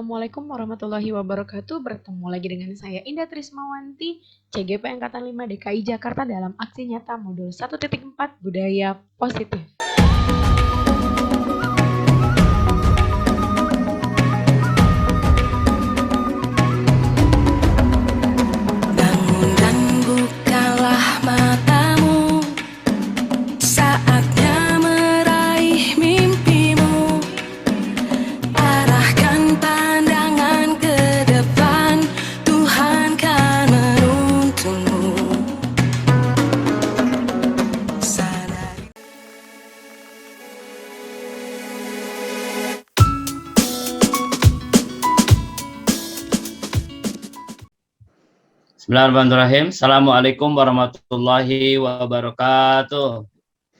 Assalamualaikum warahmatullahi wabarakatuh. Bertemu lagi dengan saya Indah Trismawanti, CGP Angkatan 5 DKI Jakarta dalam aksi nyata modul 1.4 Budaya Positif. Bangun dan bukalah matamu, saatnya meraih mimpimu. Arahkan pandangan ke depan, Tuhan kan menuntunmu. Sadari. Bismillahirrahmanirrahim. Assalamualaikum warahmatullahi wabarakatuh.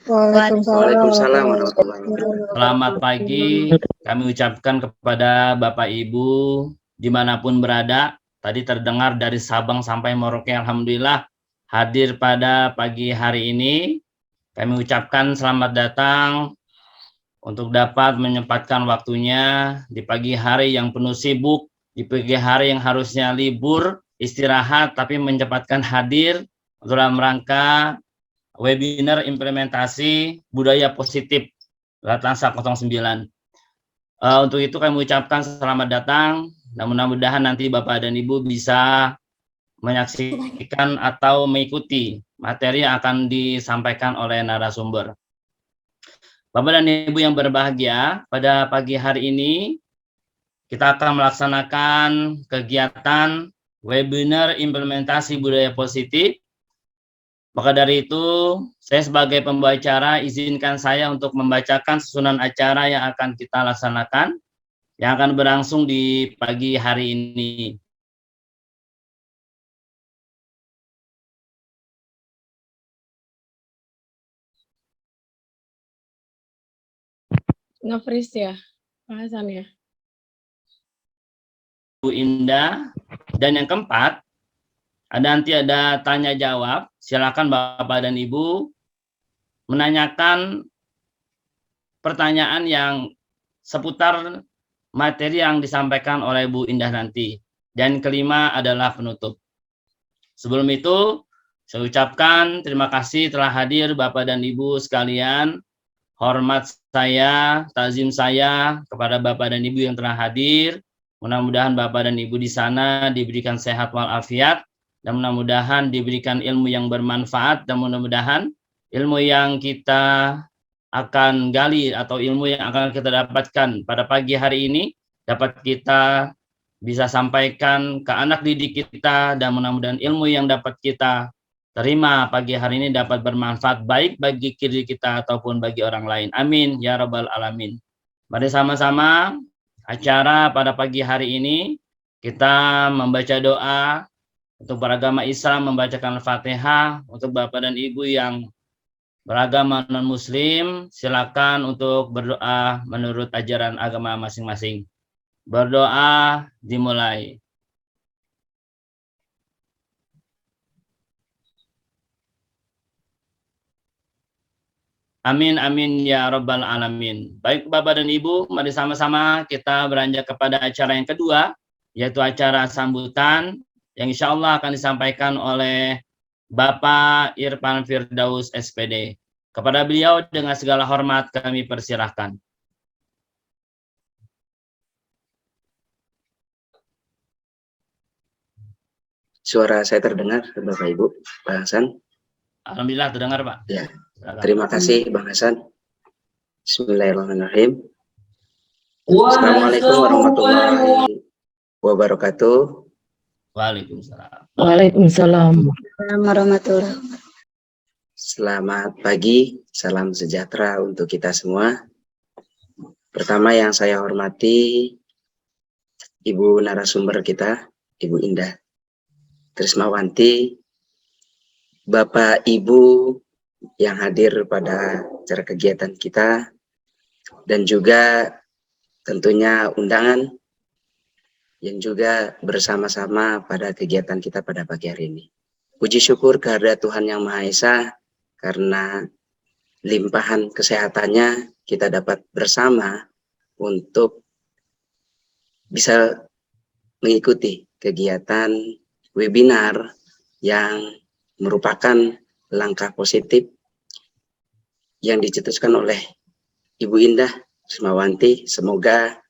Waalaikumsalam warahmatullahi wabarakatuh. Selamat pagi. Kami ucapkan kepada Bapak Ibu dimanapun berada. Tadi terdengar dari Sabang sampai Merauke, alhamdulillah hadir pada pagi hari ini. Kami ucapkan selamat datang untuk dapat menyempatkan waktunya di pagi hari yang penuh sibuk, di pagi hari yang harusnya libur, istirahat, tapi menyempatkan hadir dalam rangka webinar implementasi budaya positif Latlansa 09. Untuk itu kami ucapkan selamat datang dan mudah-mudahan nanti Bapak dan Ibu bisa menyaksikan atau mengikuti materi yang akan disampaikan oleh narasumber. Bapak dan Ibu yang berbahagia, pada pagi hari ini kita akan melaksanakan kegiatan webinar implementasi budaya positif. Maka dari itu, saya sebagai pembawa acara izinkan saya untuk membacakan susunan acara yang akan kita laksanakan, yang akan berlangsung di pagi hari ini. Nge-freeze ya bahasannya. Bu Indah. Dan yang keempat, nanti ada tanya jawab. Silakan Bapak dan Ibu menanyakan pertanyaan yang seputar materi yang disampaikan oleh Bu Indah nanti. Dan kelima adalah penutup. Sebelum itu, saya ucapkan terima kasih telah hadir Bapak dan Ibu sekalian. Hormat saya, takzim saya kepada Bapak dan Ibu yang telah hadir. Mudah-mudahan Bapak dan Ibu di sana diberikan sehat walafiat, dan mudah-mudahan diberikan ilmu yang bermanfaat, dan mudah-mudahan ilmu yang kita akan gali atau ilmu yang akan kita dapatkan pada pagi hari ini dapat kita bisa sampaikan ke anak didik kita, dan mudah-mudahan ilmu yang dapat kita terima pagi hari ini dapat bermanfaat baik bagi diri kita ataupun bagi orang lain. Amin ya rabbal alamin. Mari sama-sama acara pada pagi hari ini kita membaca doa. Untuk beragama Islam membacakan Al-Fatihah. Untuk Bapak dan Ibu yang beragama non-Muslim, silakan untuk berdoa menurut ajaran agama masing-masing. Berdoa dimulai. Amin, amin, ya rabbal alamin. Baik Bapak dan Ibu, mari sama-sama kita beranjak kepada acara yang kedua, yaitu acara sambutan, yang insya Allah akan disampaikan oleh Bapak Irfan Firdaus SPD. Kepada beliau dengan segala hormat kami persilahkan. Suara saya terdengar, Bapak Ibu, Pak Hasan? Alhamdulillah terdengar, Pak. Ya, terima kasih Bang Hasan. Bismillahirrahmanirrahim. Assalamualaikum warahmatullahi wabarakatuh. Waalaikumsalam. Waalaikumsalam warahmatullahi wabarakatuh. Selamat pagi, salam sejahtera untuk kita semua. Pertama yang saya hormati Ibu narasumber kita, Ibu Indah Trismawanti, Bapak Ibu yang hadir pada acara kegiatan kita, dan juga tentunya undangan yang juga bersama-sama pada kegiatan kita pada pagi hari ini. Puji syukur kehadirat Tuhan Yang Maha Esa, karena limpahan kesehatannya kita dapat bersama untuk bisa mengikuti kegiatan webinar yang merupakan langkah positif yang dicetuskan oleh Ibu Indah Trismawanti. Semoga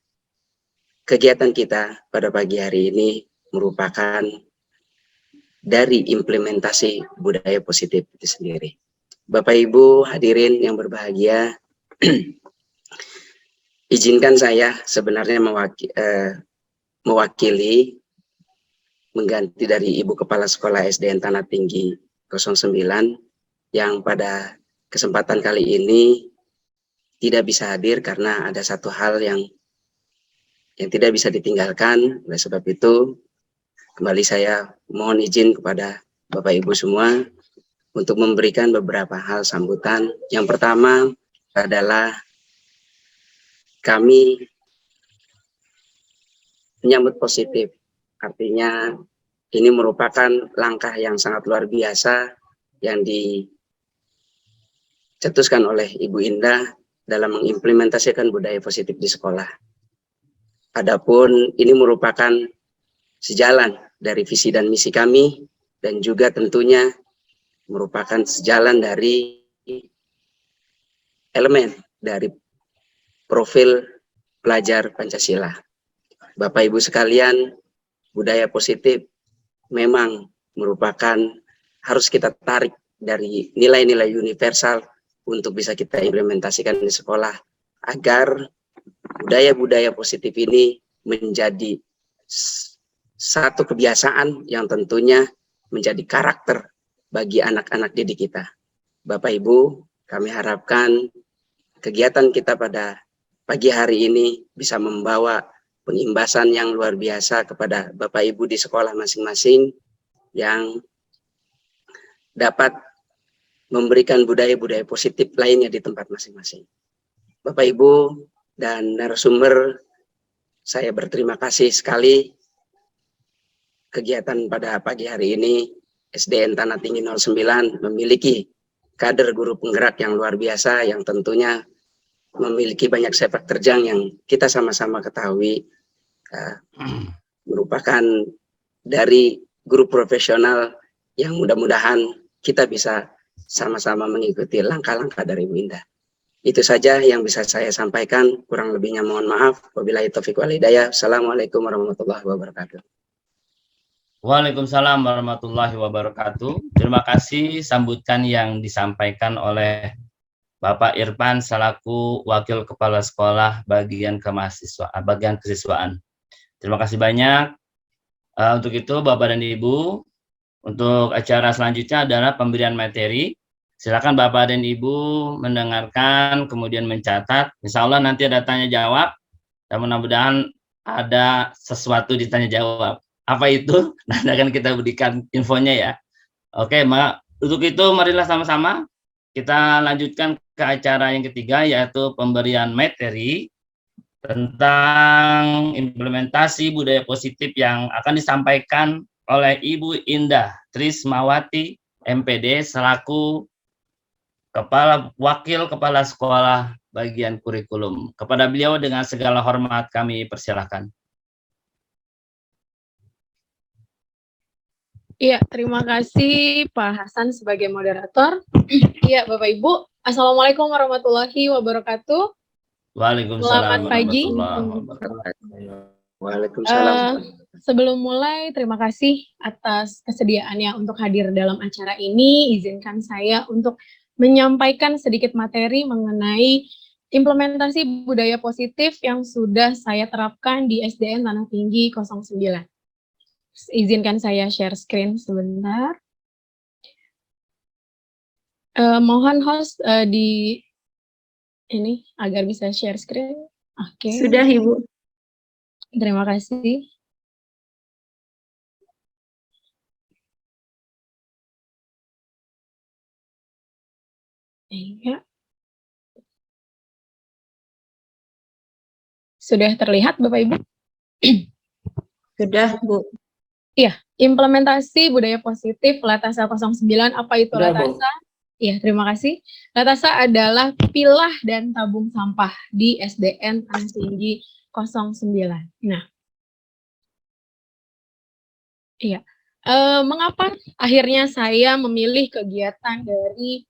kegiatan kita pada pagi hari ini merupakan dari implementasi budaya positif itu sendiri. Bapak Ibu hadirin yang berbahagia, izinkan saya sebenarnya mewakili mengganti dari Ibu Kepala Sekolah SDN Tanah Tinggi 09 yang pada kesempatan kali ini tidak bisa hadir karena ada satu hal yang tidak bisa ditinggalkan. Oleh sebab itu, kembali saya mohon izin kepada Bapak Ibu semua untuk memberikan beberapa hal sambutan. Yang pertama adalah kami menyambut positif. Artinya ini merupakan langkah yang sangat luar biasa yang dicetuskan oleh Ibu Indah dalam mengimplementasikan budaya positif di sekolah. Adapun ini merupakan sejalan dari visi dan misi kami dan juga tentunya merupakan sejalan dari elemen dari profil pelajar Pancasila. Bapak Ibu sekalian, budaya positif memang merupakan harus kita tarik dari nilai-nilai universal untuk bisa kita implementasikan di sekolah agar budaya-budaya positif ini menjadi satu kebiasaan yang tentunya menjadi karakter bagi anak-anak didik kita. Bapak Ibu, kami harapkan kegiatan kita pada pagi hari ini bisa membawa pengimbasan yang luar biasa kepada Bapak Ibu di sekolah masing-masing yang dapat memberikan budaya-budaya positif lainnya di tempat masing-masing. Bapak Ibu dan narasumber, saya berterima kasih sekali kegiatan pada pagi hari ini. SDN Tanah Tinggi 09 memiliki kader guru penggerak yang luar biasa yang tentunya memiliki banyak sepak terjang yang kita sama-sama ketahui merupakan dari guru profesional yang mudah-mudahan kita bisa sama-sama mengikuti langkah-langkah dari Bu Indah. Itu saja yang bisa saya sampaikan, kurang lebihnya mohon maaf. Wabillahi taufiq wal hidayah. Assalamualaikum warahmatullahi wabarakatuh. Waalaikumsalam warahmatullahi wabarakatuh. Terima kasih sambutan yang disampaikan oleh Bapak Irfan selaku Wakil Kepala Sekolah bagian kesiswaan. Terima kasih banyak. Untuk itu Bapak dan Ibu, untuk acara selanjutnya adalah pemberian materi. Silakan Bapak dan Ibu mendengarkan, kemudian mencatat. Insya Allah nanti ada tanya jawab, dan mudah-mudahan ada sesuatu ditanya jawab. Apa itu? Nanti akan kita berikan infonya ya. Oke, untuk itu marilah sama-sama kita lanjutkan ke acara yang ketiga, yaitu pemberian materi tentang implementasi budaya positif yang akan disampaikan oleh Ibu Indah Trismawati, MPD, selaku Wakil Kepala Sekolah bagian kurikulum. Kepada beliau dengan segala hormat kami persilahkan. Iya, terima kasih Pak Hasan sebagai moderator. Iya, Bapak Ibu, Assalamualaikum warahmatullahi wabarakatuh. Waalaikumsalam Selamat pagi. Waalaikumsalam. Sebelum mulai, terima kasih atas kesediaannya untuk hadir dalam acara ini. Izinkan saya untuk menyampaikan sedikit materi mengenai implementasi budaya positif yang sudah saya terapkan di SDN Tanah Tinggi 09. Izinkan saya share screen sebentar. Mohon host di ini agar bisa share screen. Oke. Sudah, Ibu. Terima kasih. Iya. Sudah terlihat Bapak Ibu? Sudah, Bu. Iya, implementasi budaya positif Latasa 09. Apa itu Sudah, Latasa? Iya, terima kasih. Latasa adalah pilah dan tabung sampah di SDN Tanah Tinggi 09. Nah, Iya. Mengapa akhirnya saya memilih kegiatan dari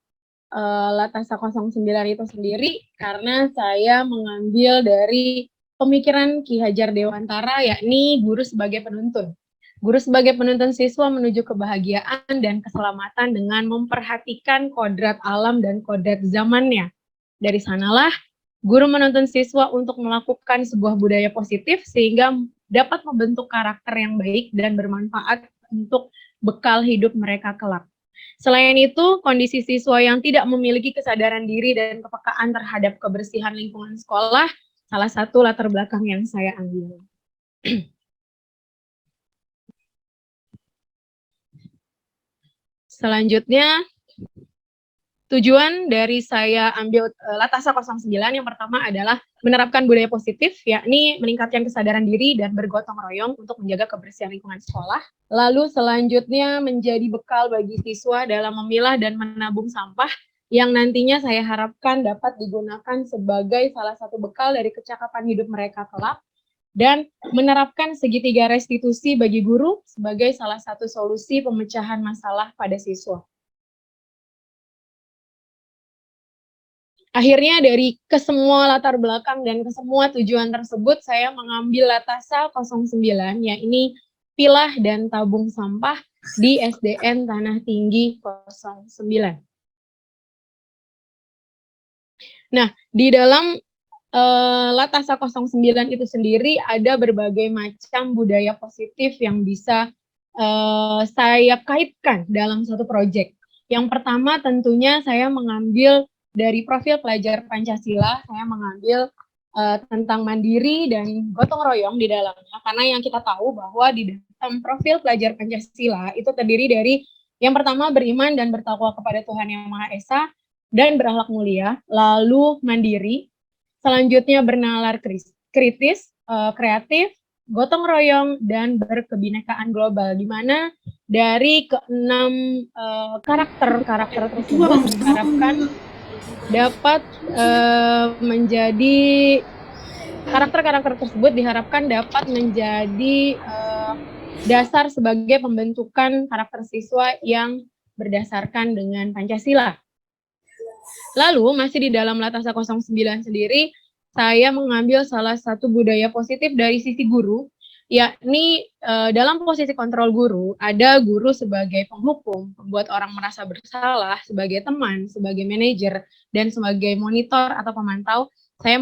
Latasa 09 itu sendiri? Karena saya mengambil dari pemikiran Ki Hajar Dewantara, yakni guru sebagai penuntun. Guru sebagai penuntun siswa menuju kebahagiaan dan keselamatan dengan memperhatikan kodrat alam dan kodrat zamannya. Dari sanalah guru menuntun siswa untuk melakukan sebuah budaya positif sehingga dapat membentuk karakter yang baik dan bermanfaat untuk bekal hidup mereka kelak. Selain itu, kondisi siswa yang tidak memiliki kesadaran diri dan kepekaan terhadap kebersihan lingkungan sekolah salah satu latar belakang yang saya ambil. Selanjutnya, tujuan dari saya ambil Latasa 09 yang pertama adalah menerapkan budaya positif, yakni meningkatkan kesadaran diri dan bergotong royong untuk menjaga kebersihan lingkungan sekolah. Lalu selanjutnya menjadi bekal bagi siswa dalam memilah dan menabung sampah yang nantinya saya harapkan dapat digunakan sebagai salah satu bekal dari kecakapan hidup mereka kelak, dan menerapkan segitiga restitusi bagi guru sebagai salah satu solusi pemecahan masalah pada siswa. Akhirnya dari kesemua latar belakang dan kesemua tujuan tersebut, saya mengambil Latasa 09, yakni pilah dan tabung sampah di SDN Tanah Tinggi 09. Nah, di dalam Latasa 09 itu sendiri ada berbagai macam budaya positif yang bisa saya kaitkan dalam satu proyek. Yang pertama tentunya saya mengambil dari profil pelajar Pancasila, saya mengambil tentang mandiri dan gotong royong di dalamnya, karena yang kita tahu bahwa di dalam profil pelajar Pancasila itu terdiri dari yang pertama beriman dan bertakwa kepada Tuhan Yang Maha Esa dan berakhlak mulia, lalu mandiri, selanjutnya bernalar kritis, kreatif, gotong royong, dan berkebinekaan global, di mana dari keenam karakter tersebut diharapkan dapat menjadi karakter tersebut diharapkan dapat menjadi dasar sebagai pembentukan karakter siswa yang berdasarkan dengan Pancasila. Lalu masih di dalam Latasa 09 sendiri, saya mengambil salah satu budaya positif dari sisi guru, yakni dalam posisi kontrol guru, ada guru sebagai penghukum, membuat orang merasa bersalah, sebagai teman, sebagai manajer, dan sebagai monitor atau pemantau. Saya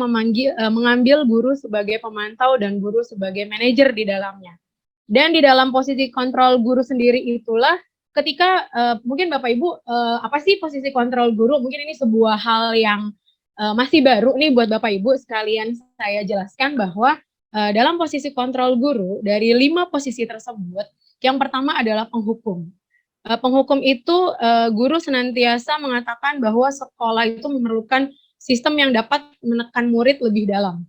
mengambil guru sebagai pemantau dan guru sebagai manajer di dalamnya. Dan di dalam posisi kontrol guru sendiri itulah ketika mungkin Bapak Ibu, apa sih posisi kontrol guru? Mungkin ini sebuah hal yang masih baru nih buat Bapak Ibu. Sekalian saya jelaskan bahwa dalam posisi kontrol guru, dari 5 posisi tersebut, yang pertama adalah penghukum. Penghukum itu guru senantiasa mengatakan bahwa sekolah itu memerlukan sistem yang dapat menekan murid lebih dalam.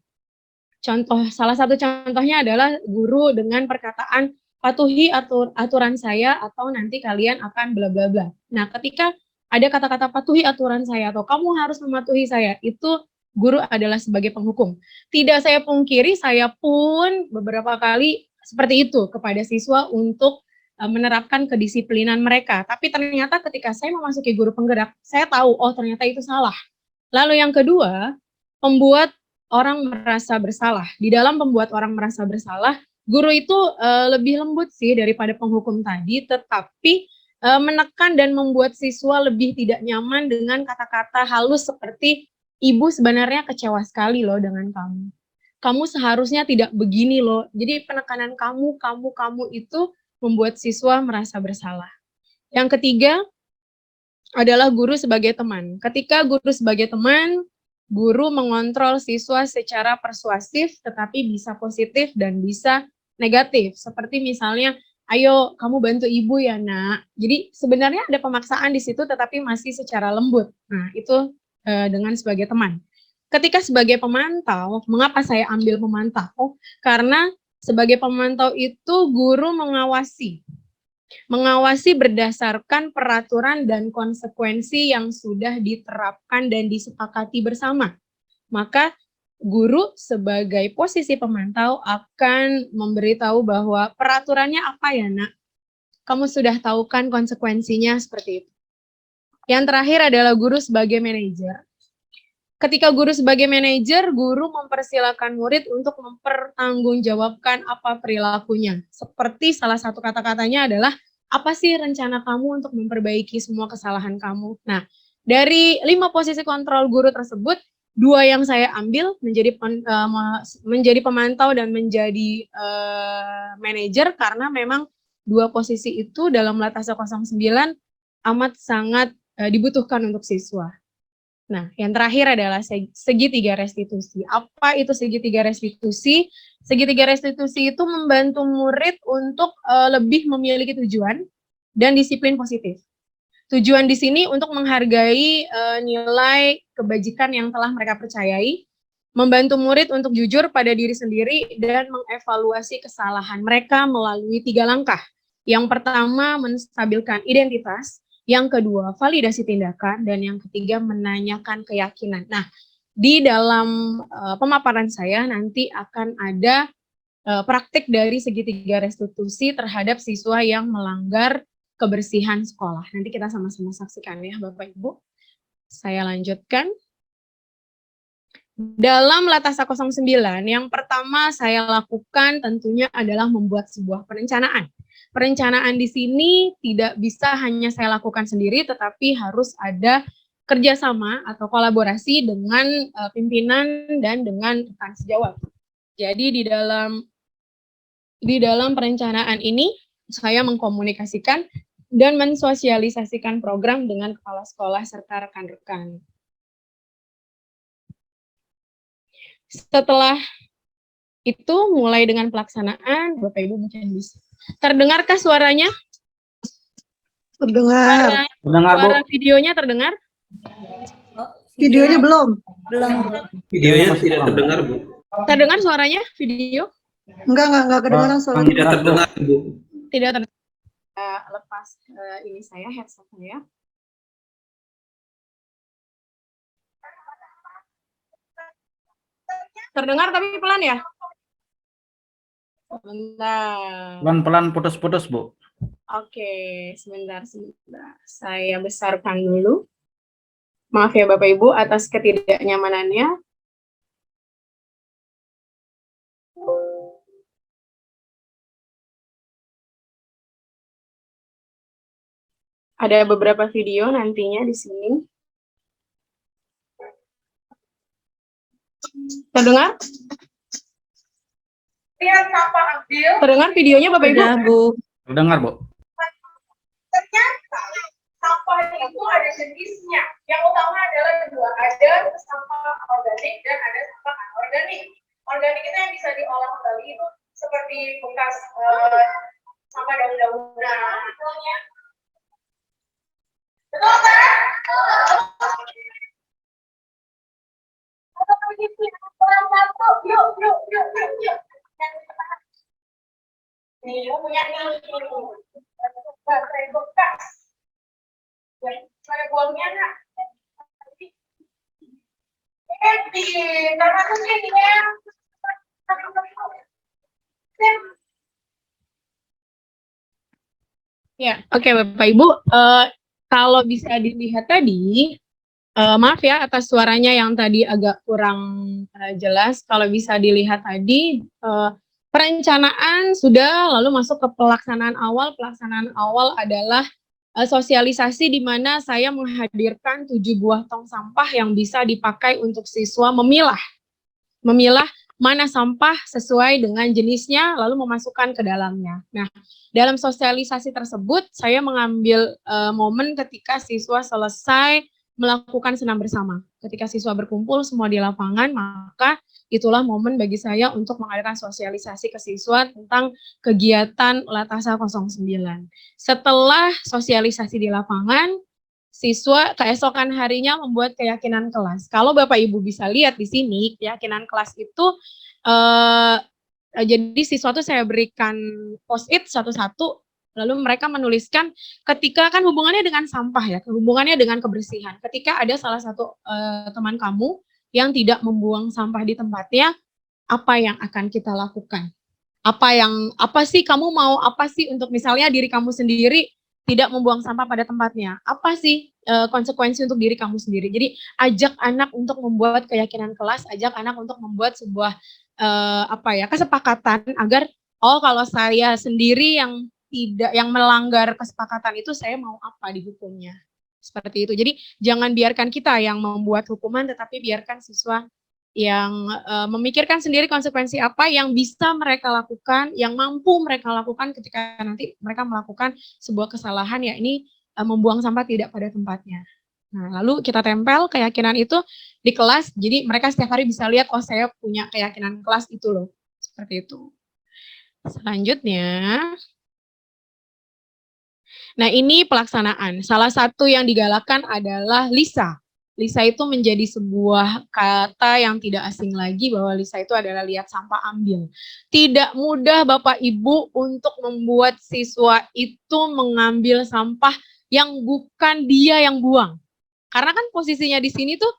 Salah satu contohnya adalah guru dengan perkataan patuhi aturan saya atau nanti kalian akan bla bla bla. Nah, ketika ada kata-kata patuhi aturan saya atau kamu harus mematuhi saya, itu guru adalah sebagai penghukum. Tidak saya pungkiri, saya pun beberapa kali seperti itu kepada siswa untuk menerapkan kedisiplinan mereka. Tapi ternyata ketika saya memasuki guru penggerak, saya tahu, oh ternyata itu salah. Lalu yang kedua, membuat orang merasa bersalah. Di dalam membuat orang merasa bersalah, guru itu lebih lembut sih daripada penghukum tadi, tetapi menekan dan membuat siswa lebih tidak nyaman dengan kata-kata halus seperti, ibu sebenarnya kecewa sekali loh dengan kamu. Kamu seharusnya tidak begini loh. Jadi penekanan kamu itu membuat siswa merasa bersalah. Yang ketiga adalah guru sebagai teman. Ketika guru sebagai teman, guru mengontrol siswa secara persuasif, tetapi bisa positif dan bisa negatif. Seperti misalnya, ayo kamu bantu ibu ya nak. Jadi sebenarnya ada pemaksaan di situ, tetapi masih secara lembut. Nah itu dengan sebagai teman. Ketika sebagai pemantau, mengapa saya ambil pemantau? Karena sebagai pemantau itu guru mengawasi berdasarkan peraturan dan konsekuensi yang sudah diterapkan dan disepakati bersama. Maka guru sebagai posisi pemantau akan memberitahu bahwa peraturannya apa ya nak, kamu sudah tahu kan konsekuensinya seperti itu. Yang terakhir adalah guru sebagai manajer. Ketika guru sebagai manajer, guru mempersilakan murid untuk mempertanggungjawabkan apa perilakunya. Seperti salah satu kata-katanya adalah, apa sih rencana kamu untuk memperbaiki semua kesalahan kamu? Nah, dari 5 posisi kontrol guru tersebut, 2 yang saya ambil menjadi pemantau dan menjadi manajer, karena memang 2 posisi itu dalam Latasa 09 amat sangat dibutuhkan untuk siswa. Nah, yang terakhir adalah segitiga restitusi. Apa itu segitiga restitusi? Segitiga restitusi itu membantu murid untuk lebih memiliki tujuan dan disiplin positif. Tujuan di sini untuk menghargai nilai kebajikan yang telah mereka percayai, membantu murid untuk jujur pada diri sendiri, dan mengevaluasi kesalahan mereka melalui 3 langkah. Yang pertama, menstabilkan identitas. Yang kedua, validasi tindakan, dan yang ketiga, menanyakan keyakinan. Nah, di dalam pemaparan saya nanti akan ada praktik dari segitiga restitusi terhadap siswa yang melanggar kebersihan sekolah. Nanti kita sama-sama saksikan ya, Bapak Ibu. Saya lanjutkan. Dalam Latasa 09, yang pertama saya lakukan tentunya adalah membuat sebuah perencanaan. Perencanaan di sini tidak bisa hanya saya lakukan sendiri, tetapi harus ada kerjasama atau kolaborasi dengan pimpinan dan dengan rekan sejawat. Jadi di dalam perencanaan ini saya mengkomunikasikan dan mensosialisasikan program dengan kepala sekolah serta rekan-rekan. Setelah itu mulai dengan pelaksanaan, Bapak Ibu mungkin bisa. Terdengarkah suaranya? Terdengar. Suara videonya terdengar? Videonya belum. Videonya tidak terdengar, Bu. Terdengar suaranya video? Enggak kedengaran suara. Tidak terdengar, Bu. Tidak terdengar. Lepas ini saya headset saya. Terdengar tapi pelan ya? Sebentar. Pelan-pelan putus-putus, Bu. Oke, sebentar. Saya besarkan dulu. Maaf ya Bapak Ibu atas ketidaknyamanannya. Ada beberapa video nantinya di sini. Terdengar? Terdengar videonya Bapak Ibu? Bu. Terdengar, Bu. Ternyata sampah itu ada jenisnya. Yang utama adalah 2, ada sampah organik dan ada sampah anorganik. Organik itu yang bisa diolah kembali itu seperti bekas sampah daun-daunan. Betul kan? Yuk. Nih, lu punya nih. Baterai bekas. Ada buangnya nggak? Karena tuh ini ya. Ya, oke Bapak Ibu. Kalau bisa dilihat tadi, maaf ya atas suaranya yang tadi agak kurang jelas. Kalau bisa dilihat tadi, perencanaan sudah, lalu masuk ke pelaksanaan awal. Pelaksanaan awal adalah sosialisasi di mana saya menghadirkan 7 buah tong sampah yang bisa dipakai untuk siswa memilah mana sampah sesuai dengan jenisnya, lalu memasukkan ke dalamnya. Nah, dalam sosialisasi tersebut, saya mengambil momen ketika siswa selesai melakukan senam bersama. Ketika siswa berkumpul semua di lapangan, maka itulah momen bagi saya untuk mengadakan sosialisasi ke siswa tentang kegiatan Latasa 09. Setelah sosialisasi di lapangan, siswa keesokan harinya membuat keyakinan kelas. Kalau Bapak Ibu bisa lihat di sini, keyakinan kelas itu, jadi siswa itu saya berikan post-it satu-satu, lalu mereka menuliskan ketika kan hubungannya dengan sampah ya, hubungannya dengan kebersihan. Ketika ada salah satu teman kamu yang tidak membuang sampah di tempatnya, apa yang akan kita lakukan? Apa sih kamu mau apa sih untuk misalnya diri kamu sendiri tidak membuang sampah pada tempatnya? Apa sih konsekuensi untuk diri kamu sendiri? Jadi ajak anak untuk membuat keyakinan kelas, ajak anak untuk membuat sebuah kesepakatan agar kalau saya sendiri yang melanggar kesepakatan itu saya mau apa dihukumnya. Seperti itu. Jadi jangan biarkan kita yang membuat hukuman, tetapi biarkan siswa yang memikirkan sendiri konsekuensi apa yang bisa mereka lakukan, yang mampu mereka lakukan ketika nanti mereka melakukan sebuah kesalahan, yakni membuang sampah tidak pada tempatnya. Nah, lalu kita tempel keyakinan itu di kelas, jadi mereka setiap hari bisa lihat, oh saya punya keyakinan kelas itu loh, seperti itu. Selanjutnya, nah ini pelaksanaan. Salah satu yang digalakkan adalah Lisa. Lisa itu menjadi sebuah kata yang tidak asing lagi, bahwa Lisa itu adalah lihat sampah ambil. Tidak mudah Bapak Ibu untuk membuat siswa itu mengambil sampah yang bukan dia yang buang. Karena kan posisinya di sini tuh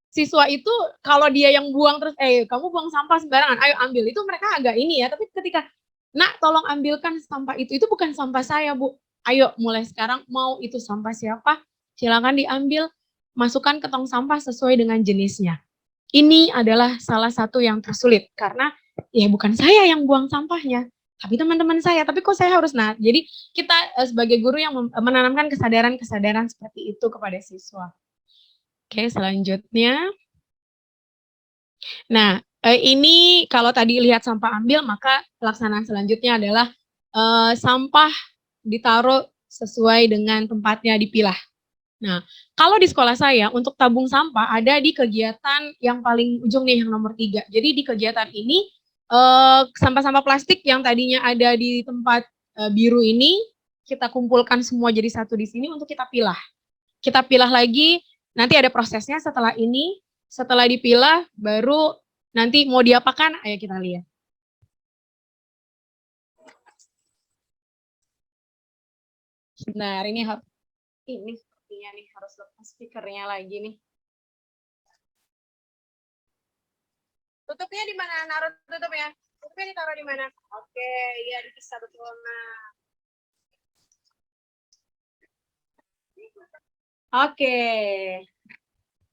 siswa itu kalau dia yang buang terus kamu buang sampah sembarangan, ayo ambil, itu mereka agak ini ya. Tapi ketika nak tolong ambilkan sampah itu bukan sampah saya Bu, ayo mulai sekarang mau itu sampah siapa silakan diambil, masukkan ke tong sampah sesuai dengan jenisnya. Ini adalah salah satu yang tersulit karena ya bukan saya yang buang sampahnya, tapi teman-teman saya. Tapi kok saya harus jadi kita sebagai guru yang menanamkan kesadaran-kesadaran seperti itu kepada siswa. Oke, selanjutnya. Nah, ini kalau tadi lihat sampah ambil, maka pelaksanaan selanjutnya adalah sampah ditaruh sesuai dengan tempatnya, dipilah. Nah, kalau di sekolah saya untuk tabung sampah ada di kegiatan yang paling ujung nih, yang nomor 3. Jadi di kegiatan ini sampah-sampah plastik yang tadinya ada di tempat biru ini kita kumpulkan semua jadi satu di sini untuk kita pilah. Kita pilah lagi, nanti ada prosesnya setelah ini. Setelah dipilah baru nanti mau diapakan, ayo kita lihat. Nah, ini sepertinya nih harus lepas speakernya lagi nih. Tutupnya di mana? Naruh tutupnya. Tutupnya ditaruh di mana? Oke, iya dipisah betul. Nah. Oke.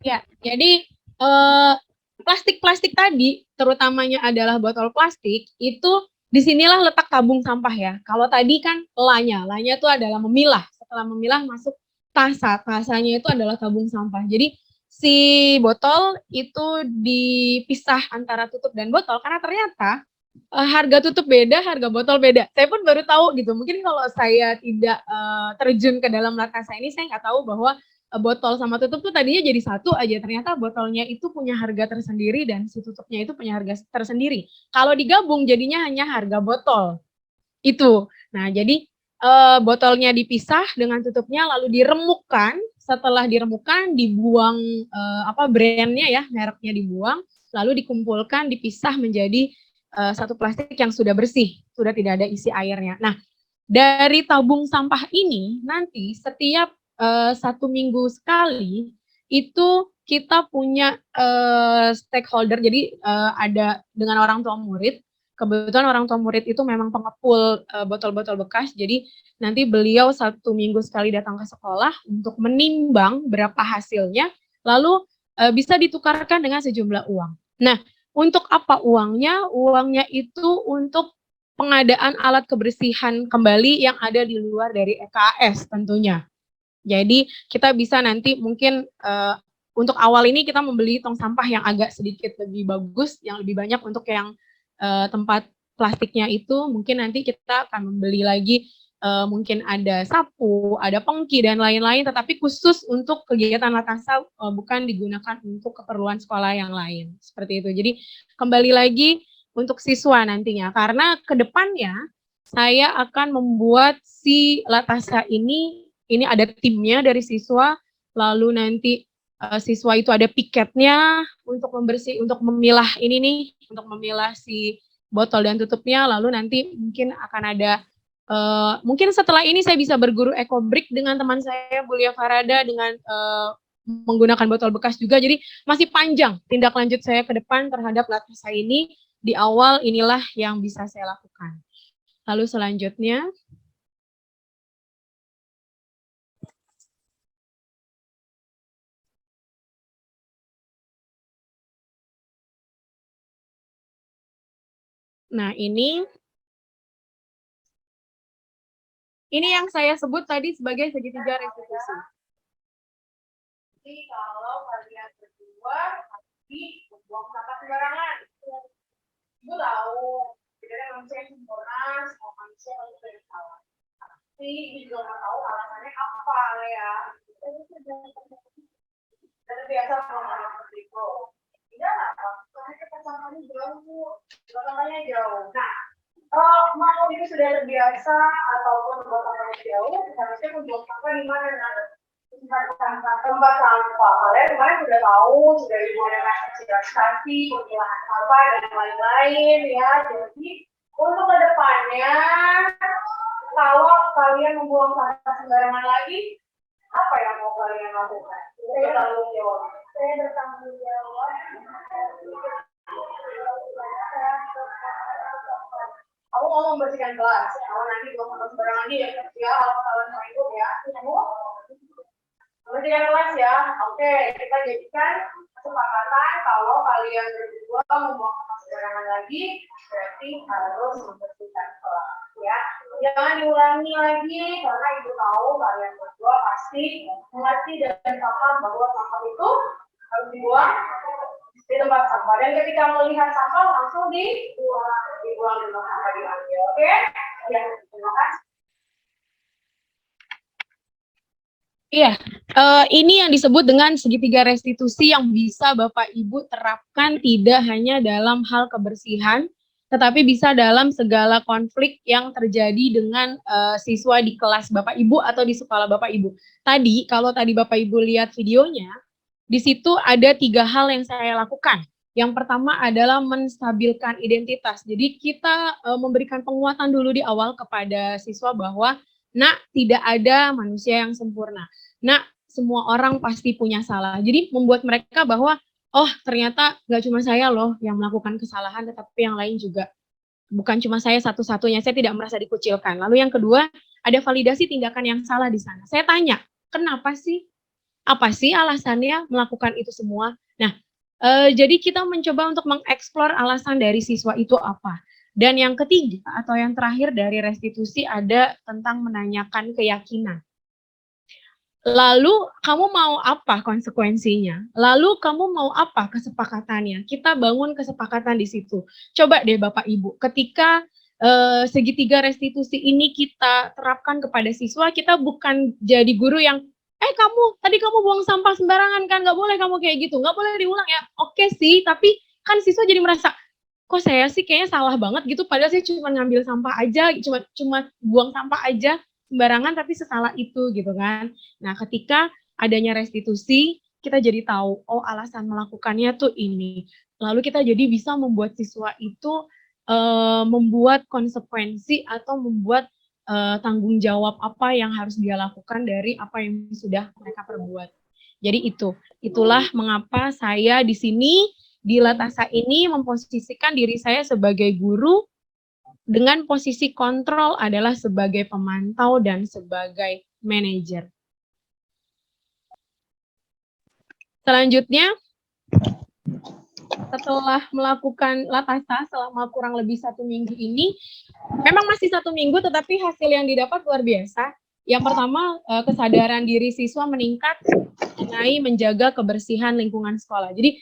Ya, jadi plastik-plastik tadi, terutamanya adalah botol plastik, itu disinilah letak tabung sampah ya. Kalau tadi kan lanya itu adalah memilah. Setelah memilah masuk tasanya itu adalah tabung sampah. Jadi si botol itu dipisah antara tutup dan botol karena ternyata harga tutup beda, harga botol beda. Saya pun baru tahu gitu. Mungkin kalau saya tidak terjun ke dalam Latasa ini, saya nggak tahu bahwa botol sama tutup tuh tadinya jadi satu aja. Ternyata botolnya itu punya harga tersendiri dan si tutupnya itu punya harga tersendiri. Kalau digabung jadinya hanya harga botol itu. Nah, jadi botolnya dipisah dengan tutupnya lalu diremukkan. Setelah diremukkan dibuang brandnya ya, mereknya dibuang, lalu dikumpulkan, dipisah menjadi satu plastik yang sudah bersih, sudah tidak ada isi airnya. Nah, dari tabung sampah ini nanti setiap 1 minggu sekali itu kita punya stakeholder, jadi ada dengan orang tua murid. Kebetulan orang tua murid itu memang pengepul botol-botol bekas, jadi nanti beliau 1 minggu sekali datang ke sekolah untuk menimbang berapa hasilnya, lalu bisa ditukarkan dengan sejumlah uang. Nah, untuk apa uangnya? Uangnya itu untuk pengadaan alat kebersihan kembali yang ada di luar dari EKS tentunya. Jadi kita bisa nanti mungkin untuk awal ini kita membeli tong sampah yang agak sedikit lebih bagus, yang lebih banyak untuk yang tempat plastiknya itu. Mungkin nanti kita akan membeli lagi mungkin ada sapu, ada pengki dan lain-lain, tetapi khusus untuk kegiatan Latasa, bukan digunakan untuk keperluan sekolah yang lain. Seperti itu. Jadi kembali lagi untuk siswa nantinya, karena ke depannya saya akan membuat si Latasa ini ada timnya dari siswa, lalu nanti siswa itu ada piketnya untuk untuk memilah ini nih, untuk memilah si botol dan tutupnya, lalu nanti mungkin akan ada mungkin setelah ini saya bisa berguru ekobrik dengan teman saya Bulia Farada dengan menggunakan botol bekas juga. Jadi masih panjang tindak lanjut saya ke depan terhadap Latasa ini, di awal inilah yang bisa saya lakukan. Lalu selanjutnya, nah ini yang saya sebut tadi sebagai segitiga restitusi. Jadi kalau kalian berdua pasti membuang sampah sembarangan, Ibu tahu, sebenarnya manusia yang sempurna, semua manusia pasti ada salah. Tapi Ibu juga nggak tahu alasannya apa ya. Dan biasa ngomong seperti itu. Tidak apa, soalnya kita sampahnya jauh, sampahnya jauh. Nah, mau itu sudah terbiasa ataupun buat sampahnya jauh, harusnya membuang sampah di mana? Tempat sampah. Kalian kemarin sudah tahu, sudah dimulai sosialisasi, pemilahan sampah dan lain-lain ya. Jadi untuk kedepannya, kalau kalian membuang sampah sembarangan lagi, apa yang mau kalian lakukan? Saya bertanggung jawab. Aku mau membersihkan kelas. Kalau nanti buang sampah sembarangan lagi ya, kalau kalian mau ikut ya, membersihkan kelas ya. Oke, kita jadikan kesepakatan kalau kalian berdua membuang sampah sembarangan lagi, berarti harus membersihkan kelas ya. Jangan diulangi lagi karena Ibu tahu kalian berdua pasti mengerti dan paham bahwa sampah itu harus dibuang di tempat sampah. Dan ketika melihat sampah langsung dibuang di tempat sampah diambil. Oke? Ya, terima kasih. Iya, ini yang disebut dengan segitiga restitusi yang bisa Bapak Ibu terapkan tidak hanya dalam hal kebersihan, tetapi bisa dalam segala konflik yang terjadi dengan siswa di kelas Bapak Ibu atau di sekolah Bapak Ibu. Tadi, kalau tadi Bapak Ibu lihat videonya, di situ ada 3 hal yang saya lakukan. Yang pertama adalah menstabilkan identitas. Jadi kita memberikan penguatan dulu di awal kepada siswa bahwa, nak, tidak ada manusia yang sempurna. Nak, semua orang pasti punya salah. Jadi membuat mereka bahwa, oh ternyata gak cuma saya loh yang melakukan kesalahan, tetapi yang lain juga. Bukan cuma saya satu-satunya, saya tidak merasa dikucilkan. Lalu yang kedua, ada validasi tindakan yang salah di sana. Saya tanya, kenapa sih? Apa sih alasannya melakukan itu semua? Nah, jadi kita mencoba untuk mengeksplor alasan dari siswa itu apa. Dan yang ketiga atau yang terakhir dari restitusi ada tentang menanyakan keyakinan. Lalu kamu mau apa konsekuensinya? Lalu kamu mau apa kesepakatannya? Kita bangun kesepakatan di situ. Coba deh Bapak Ibu, ketika segitiga restitusi ini kita terapkan kepada siswa, kita bukan jadi guru yang, tadi kamu buang sampah sembarangan kan, nggak boleh kamu kayak gitu, nggak boleh diulang ya. Oke sih, tapi kan siswa jadi merasa, kok saya sih kayaknya salah banget gitu, padahal saya cuma ngambil sampah aja, cuma buang sampah aja sembarangan, tapi sesalah itu gitu kan. Nah, ketika adanya restitusi, kita jadi tahu, oh alasan melakukannya tuh ini. Lalu kita jadi bisa membuat siswa itu membuat konsekuensi atau membuat tanggung jawab apa yang harus dia lakukan dari apa yang sudah mereka perbuat. Jadi itulah mengapa saya di sini di Latasa ini memposisikan diri saya sebagai guru dengan posisi kontrol adalah sebagai pemantau dan sebagai manajer. Selanjutnya, setelah melakukan Latasa selama kurang lebih 1 minggu ini, memang masih 1 minggu tetapi hasil yang didapat luar biasa. Yang pertama, kesadaran diri siswa meningkat mengenai menjaga kebersihan lingkungan sekolah. Jadi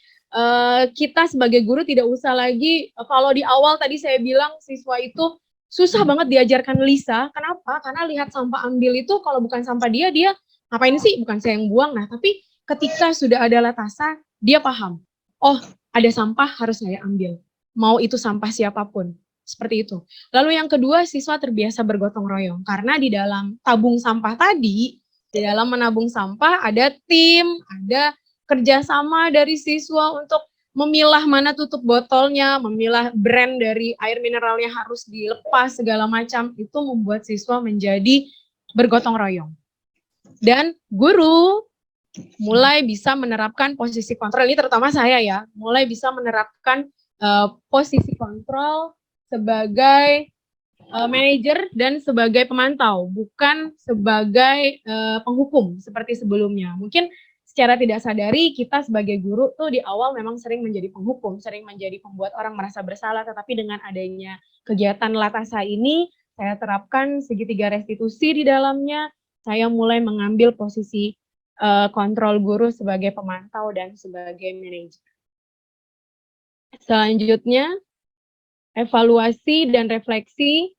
kita sebagai guru tidak usah lagi, kalau di awal tadi saya bilang siswa itu susah banget diajarkan Lisa. Kenapa? Karena lihat sampah ambil itu kalau bukan sampah dia ngapain sih? Bukan saya yang buang. Nah, tapi ketika sudah ada Latasa, dia paham. Oh, ada sampah harus saya ambil. Mau itu sampah siapapun. Seperti itu. Lalu yang kedua, siswa terbiasa bergotong royong. Karena di dalam tabung sampah tadi, di dalam menabung sampah ada tim, ada kerjasama dari siswa untuk memilah mana tutup botolnya, memilah brand dari air mineralnya harus dilepas, segala macam. Itu membuat siswa menjadi bergotong royong. Dan guru mulai bisa menerapkan posisi kontrol, ini terutama saya ya, mulai bisa menerapkan posisi kontrol sebagai manajer dan sebagai pemantau, bukan sebagai penghukum seperti sebelumnya. Mungkin secara tidak sadari kita sebagai guru tuh di awal memang sering menjadi penghukum, sering menjadi pembuat orang merasa bersalah, tetapi dengan adanya kegiatan Latasa ini, saya terapkan segitiga restitusi di dalamnya, saya mulai mengambil posisi kontrol guru sebagai pemantau dan sebagai manajer. Selanjutnya, evaluasi dan refleksi.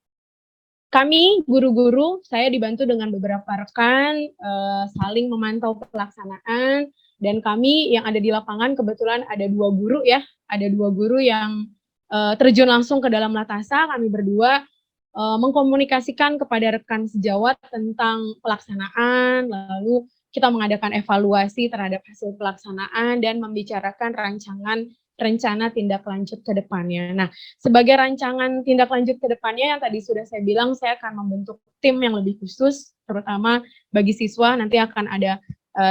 Kami guru-guru, saya dibantu dengan beberapa rekan, saling memantau pelaksanaan, dan kami yang ada di lapangan kebetulan ada 2 guru ya, ada 2 guru yang terjun langsung ke dalam Latasa, kami berdua mengkomunikasikan kepada rekan sejawat tentang pelaksanaan, lalu kita mengadakan evaluasi terhadap hasil pelaksanaan dan membicarakan rencana tindak lanjut ke depannya. Nah, sebagai rancangan tindak lanjut ke depannya yang tadi sudah saya bilang, saya akan membentuk tim yang lebih khusus, terutama bagi siswa, nanti akan ada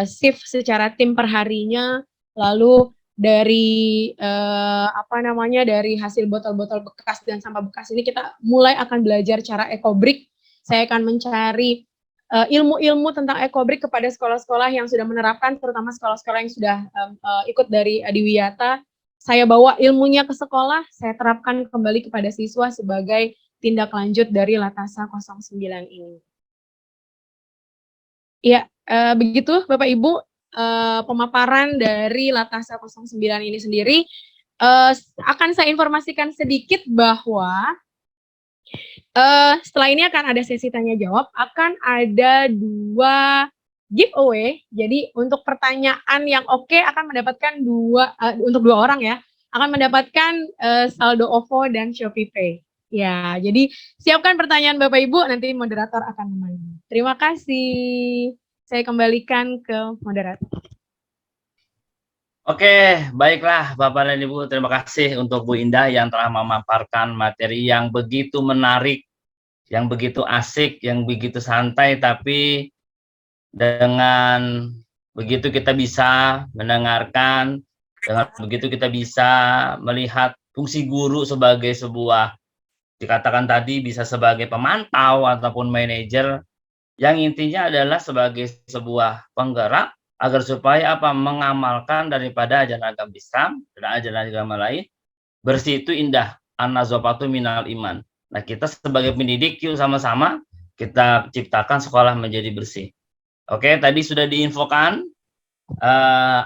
shift secara tim perharinya, lalu dari dari hasil botol-botol bekas dan sampah bekas ini kita mulai akan belajar cara ekobrik. Saya akan mencari ilmu-ilmu tentang ekobrik kepada sekolah-sekolah yang sudah menerapkan, terutama sekolah-sekolah yang sudah ikut dari Adiwiyata. Saya bawa ilmunya ke sekolah, saya terapkan kembali kepada siswa sebagai tindak lanjut dari Latasa 09 ini. Ya, begitu Bapak Ibu pemaparan dari Latasa 09 ini sendiri. Akan saya informasikan sedikit bahwa setelah ini akan ada sesi tanya jawab, akan ada 2 giveaway. Jadi untuk pertanyaan yang oke akan mendapatkan untuk 2 orang ya, akan mendapatkan saldo OVO dan Shopee Pay. Ya, jadi siapkan pertanyaan Bapak Ibu, nanti moderator akan memanggil. Terima kasih. Saya kembalikan ke moderator. Oke, baiklah Bapak dan Ibu, terima kasih untuk Bu Indah yang telah memaparkan materi yang begitu menarik, yang begitu asik, yang begitu santai, tapi dengan begitu kita bisa mendengarkan, dengan begitu kita bisa melihat fungsi guru sebagai sebuah, dikatakan tadi bisa sebagai pemantau ataupun manajer, yang intinya adalah sebagai sebuah penggerak agar supaya mengamalkan daripada ajaran agama Islam dan ajaran agama lain. Bersih itu indah, an-nazafatu minal iman. Nah, kita sebagai pendidik yuk sama-sama kita ciptakan sekolah menjadi bersih. Oke, tadi sudah diinfokan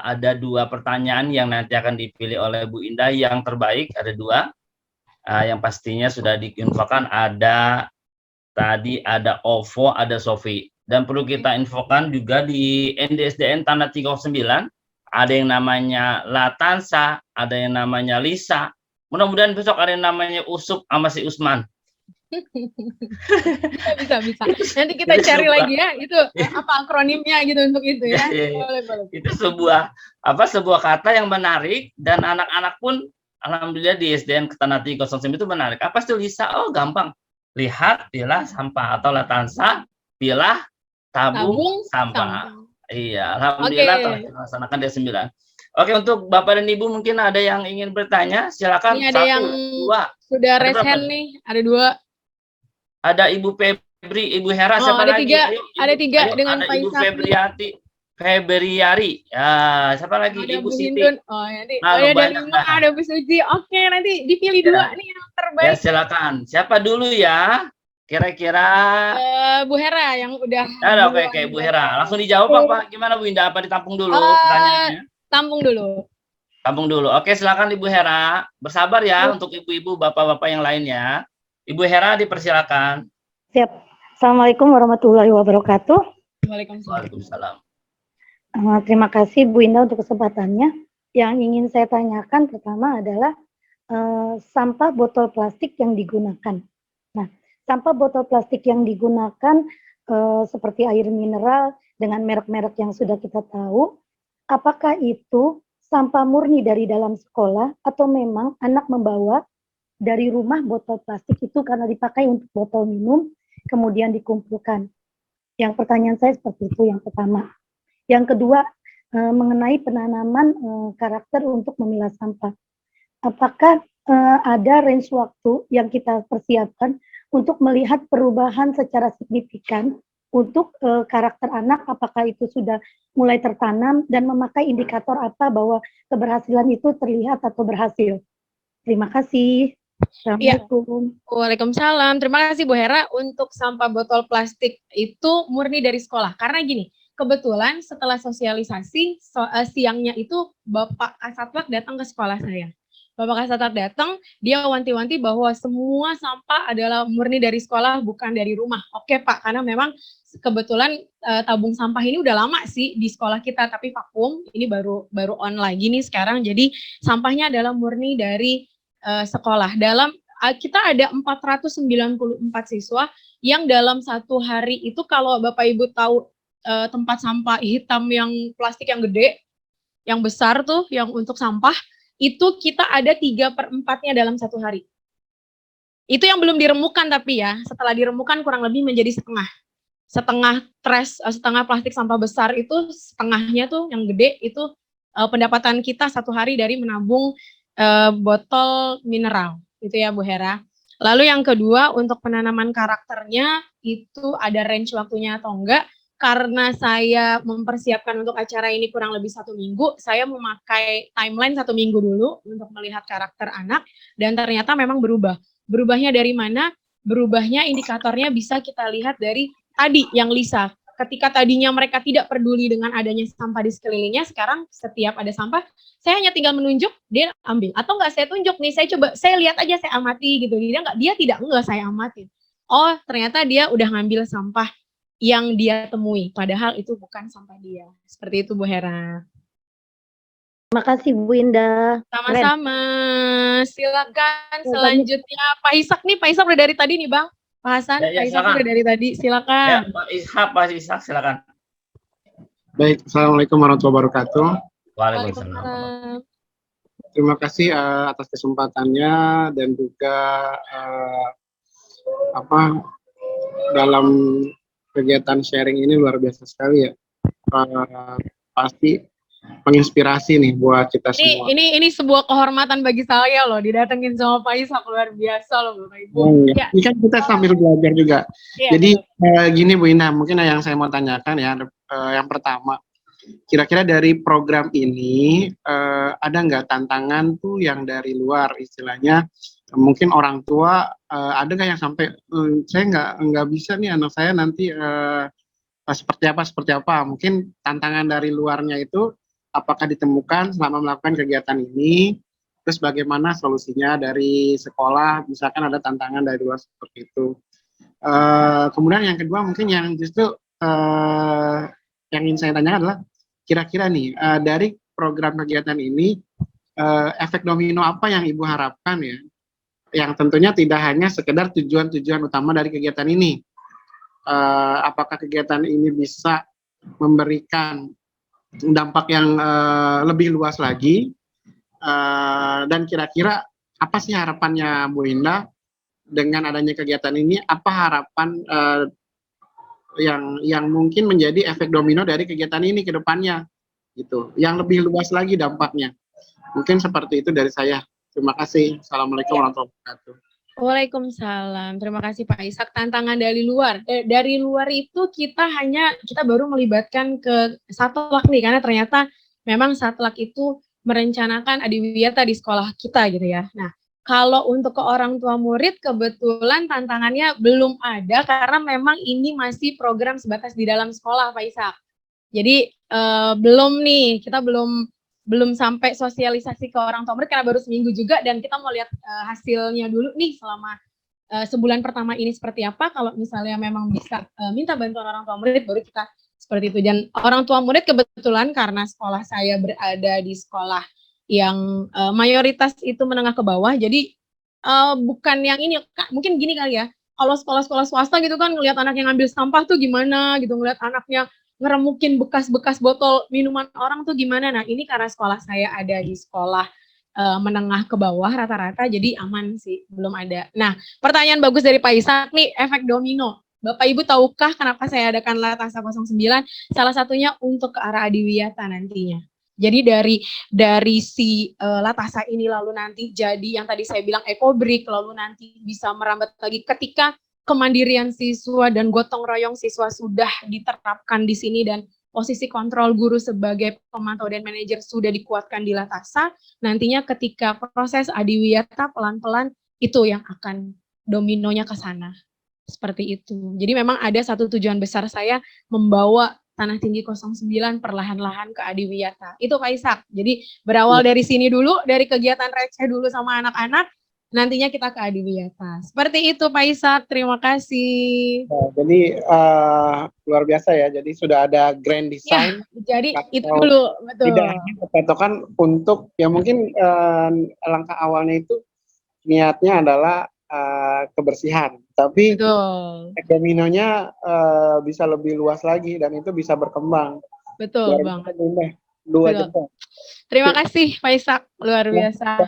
ada 2 pertanyaan yang nanti akan dipilih oleh Bu Indah yang terbaik, ada 2. Yang pastinya sudah diinfokan, tadi ada OVO, ada Sofi. Dan perlu kita infokan juga di NDSDN Tanah 39, ada yang namanya Latansa, ada yang namanya Lisa. Mudah-mudahan besok ada yang namanya Usup sama si Usman. Bisa. Nanti kita cari lagi ya, itu apa akronimnya gitu untuk itu ya. Boleh. Itu sebuah kata yang menarik dan anak-anak pun alhamdulillah di SDN Tanah 39 itu menarik. Apa sih Lisa? Oh, gampang. Lihat, pilah sampah, atau Latansa, pilah, tabung sampah. Iya, alhamdulillah telah dilaksanakan di 9. Oke, untuk Bapak dan Ibu mungkin ada yang ingin bertanya, silakan. Ini ada 1, yang 2. Sudah raise hand nih, ada 2. Ada Ibu Febri, Ibu Hera, siapa ada lagi? 3, ada 3 dengan ada Ibu Febriari. Ya, siapa lagi? Ada Ibu Bu Siti. Hindun. Oh, nanti ada Bu Suci. Oke, nanti dipilih 2 nih yang terbaik. Ya, silakan. Siapa dulu ya? Kira-kira Bu Hera yang udah. Oke, Bu Hera. Langsung dijawab apa? Gimana Bu Indah? Apa ditampung dulu pertanyaannya? Tampung dulu. Oke, silakan Ibu Hera. Bersabar ya untuk ibu-ibu, bapak-bapak yang lainnya. Ibu Hera dipersilakan. Siap. Assalamualaikum warahmatullahi wabarakatuh. Waalaikumsalam. Terima kasih Bu Indah untuk kesempatannya. Yang ingin saya tanyakan pertama adalah sampah botol plastik yang digunakan. Nah, sampah botol plastik yang digunakan seperti air mineral dengan merek-merek yang sudah kita tahu, apakah itu sampah murni dari dalam sekolah atau memang anak membawa dari rumah botol plastik itu karena dipakai untuk botol minum, kemudian dikumpulkan. Yang pertanyaan saya seperti itu yang pertama. Yang kedua, mengenai penanaman karakter untuk memilah sampah. Apakah ada range waktu yang kita persiapkan untuk melihat perubahan secara signifikan untuk karakter anak, apakah itu sudah mulai tertanam dan memakai indikator apa bahwa keberhasilan itu terlihat atau berhasil. Terima kasih. Assalamualaikum. Waalaikumsalam. Terima kasih Bu Hera. Untuk sampah botol plastik itu murni dari sekolah. Karena gini, kebetulan setelah sosialisasi siangnya itu Bapak Kasatwak datang ke sekolah saya. Bapak Kasatwak datang, dia wanti-wanti bahwa semua sampah adalah murni dari sekolah, bukan dari rumah. Oke Pak, karena memang kebetulan tabung sampah ini udah lama sih di sekolah kita, tapi vakum. Ini baru on lagi nih sekarang. Jadi sampahnya adalah murni dari sekolah. Kita ada 494 siswa yang dalam satu hari itu, kalau Bapak Ibu tahu tempat sampah hitam yang plastik yang gede, yang besar tuh, yang untuk sampah, itu kita ada 3/4-nya dalam satu hari. Itu yang belum diremukan tapi ya, setelah diremukan kurang lebih menjadi setengah. Setengah plastik sampah besar itu, setengahnya tuh yang gede, itu pendapatan kita satu hari dari menabung botol mineral, itu ya Bu Hera. Lalu yang kedua, untuk penanaman karakternya itu ada range waktunya atau enggak. Karena saya mempersiapkan untuk acara ini kurang lebih 1 minggu, saya memakai timeline 1 minggu dulu untuk melihat karakter anak, dan ternyata memang berubah. Berubahnya dari mana? Berubahnya indikatornya bisa kita lihat dari tadi yang Lisa. Ketika tadinya mereka tidak peduli dengan adanya sampah di sekelilingnya, sekarang setiap ada sampah, saya hanya tinggal menunjuk, dia ambil. Atau enggak, saya tunjuk nih, saya lihat aja, saya amati gitu. Dia tidak, saya amatin. Oh, ternyata dia udah ngambil sampah yang dia temui, padahal itu bukan sampah dia. Seperti itu Bu Hera. Terima kasih Bu Indah. Sama-sama. Silakan selanjutnya Pak Ishak nih. Pak Ishak udah dari tadi nih Bang. Pak Hasan, Ya, Pak Ishak silakan. udah dari tadi. Silakan. Ya, Pak Ishak, silakan. Baik, Assalamualaikum warahmatullahi wabarakatuh. Waalaikumsalam. Terima kasih atas kesempatannya dan juga dalam kegiatan sharing ini luar biasa sekali ya. Pasti menginspirasi nih buat kita semua. Ini sebuah kehormatan bagi saya loh, didatengin sama Pak Ishak, luar biasa loh Bapak Ibu. Ya. Ini kan kita sambil belajar juga. Ya, jadi gini Bu Indah, mungkin yang saya mau tanyakan ya, yang pertama, kira-kira dari program ini ada nggak tantangan tuh yang dari luar, istilahnya mungkin orang tua ada nggak yang sampai saya nggak bisa nih anak saya nanti seperti apa, mungkin tantangan dari luarnya itu apakah ditemukan selama melakukan kegiatan ini, terus bagaimana solusinya dari sekolah, misalkan ada tantangan dari luar seperti itu. Kemudian yang kedua mungkin yang justru yang ingin saya tanyakan adalah kira-kira nih dari program kegiatan ini efek domino apa yang Ibu harapkan ya, yang tentunya tidak hanya sekedar tujuan-tujuan utama dari kegiatan ini. Apakah kegiatan ini bisa memberikan dampak yang lebih luas lagi, dan kira-kira apa sih harapannya Bu Indah dengan adanya kegiatan ini, apa harapan yang mungkin menjadi efek domino dari kegiatan ini ke depannya gitu, yang lebih luas lagi dampaknya. Mungkin seperti itu dari saya. Terima kasih. Assalamualaikum warahmatullahi wabarakatuh. Waalaikumsalam. Terima kasih Pak Ishak. Tantangan dari luar. Dari luar itu kita baru melibatkan ke Satlak nih, karena ternyata memang Satlak itu merencanakan adiwiyata di sekolah kita gitu ya. Nah, kalau untuk ke orang tua murid kebetulan tantangannya belum ada, karena memang ini masih program sebatas di dalam sekolah Pak Ishak. Jadi belum nih, kita belum sampai sosialisasi ke orang tua murid karena baru seminggu juga, dan kita mau lihat hasilnya dulu nih selama sebulan pertama ini seperti apa. Kalau misalnya memang bisa minta bantuan orang tua murid, baru kita seperti itu. Dan orang tua murid kebetulan karena sekolah saya berada di sekolah yang mayoritas itu menengah ke bawah, jadi bukan yang ini, mungkin gini kali ya, kalau sekolah-sekolah swasta gitu kan ngelihat anak yang ngambil sampah tuh gimana gitu, ngelihat anaknya ngeremukin bekas-bekas botol minuman orang tuh gimana. Nah ini karena sekolah saya ada di sekolah menengah ke bawah rata-rata, jadi aman sih, belum ada. Nah pertanyaan bagus dari Pak Ishak nih, efek domino. Bapak Ibu tahukah kenapa saya adakan Latasa 09? Salah satunya untuk ke arah adiwiyata nantinya. Jadi dari si Latasa ini lalu nanti jadi yang tadi saya bilang ekobrik, lalu nanti bisa merambat lagi ketika kemandirian siswa dan gotong royong siswa sudah diterapkan di sini dan posisi kontrol guru sebagai pemantau dan manajer sudah dikuatkan di Latasa, nantinya ketika proses adiwiyata pelan-pelan itu yang akan dominonya ke sana. Seperti itu. Jadi memang ada satu tujuan besar saya membawa Tanah Tinggi 09 perlahan-lahan ke Adiwiyata. Itu Pak Ishak. Jadi berawal dari sini dulu, dari kegiatan receh dulu sama anak-anak, nantinya kita ke Adiwiyata. Seperti itu Pak Ishak, terima kasih. Nah, jadi luar biasa ya. Jadi sudah ada grand design. Ya, jadi itu dulu, betul. Tidak hanya kepetokan untuk, ya mungkin langkah awalnya itu niatnya adalah kebersihan, tapi dominonya bisa lebih luas lagi dan itu bisa berkembang. Betul banget. Terima kasih Pak Ishak, luar biasa.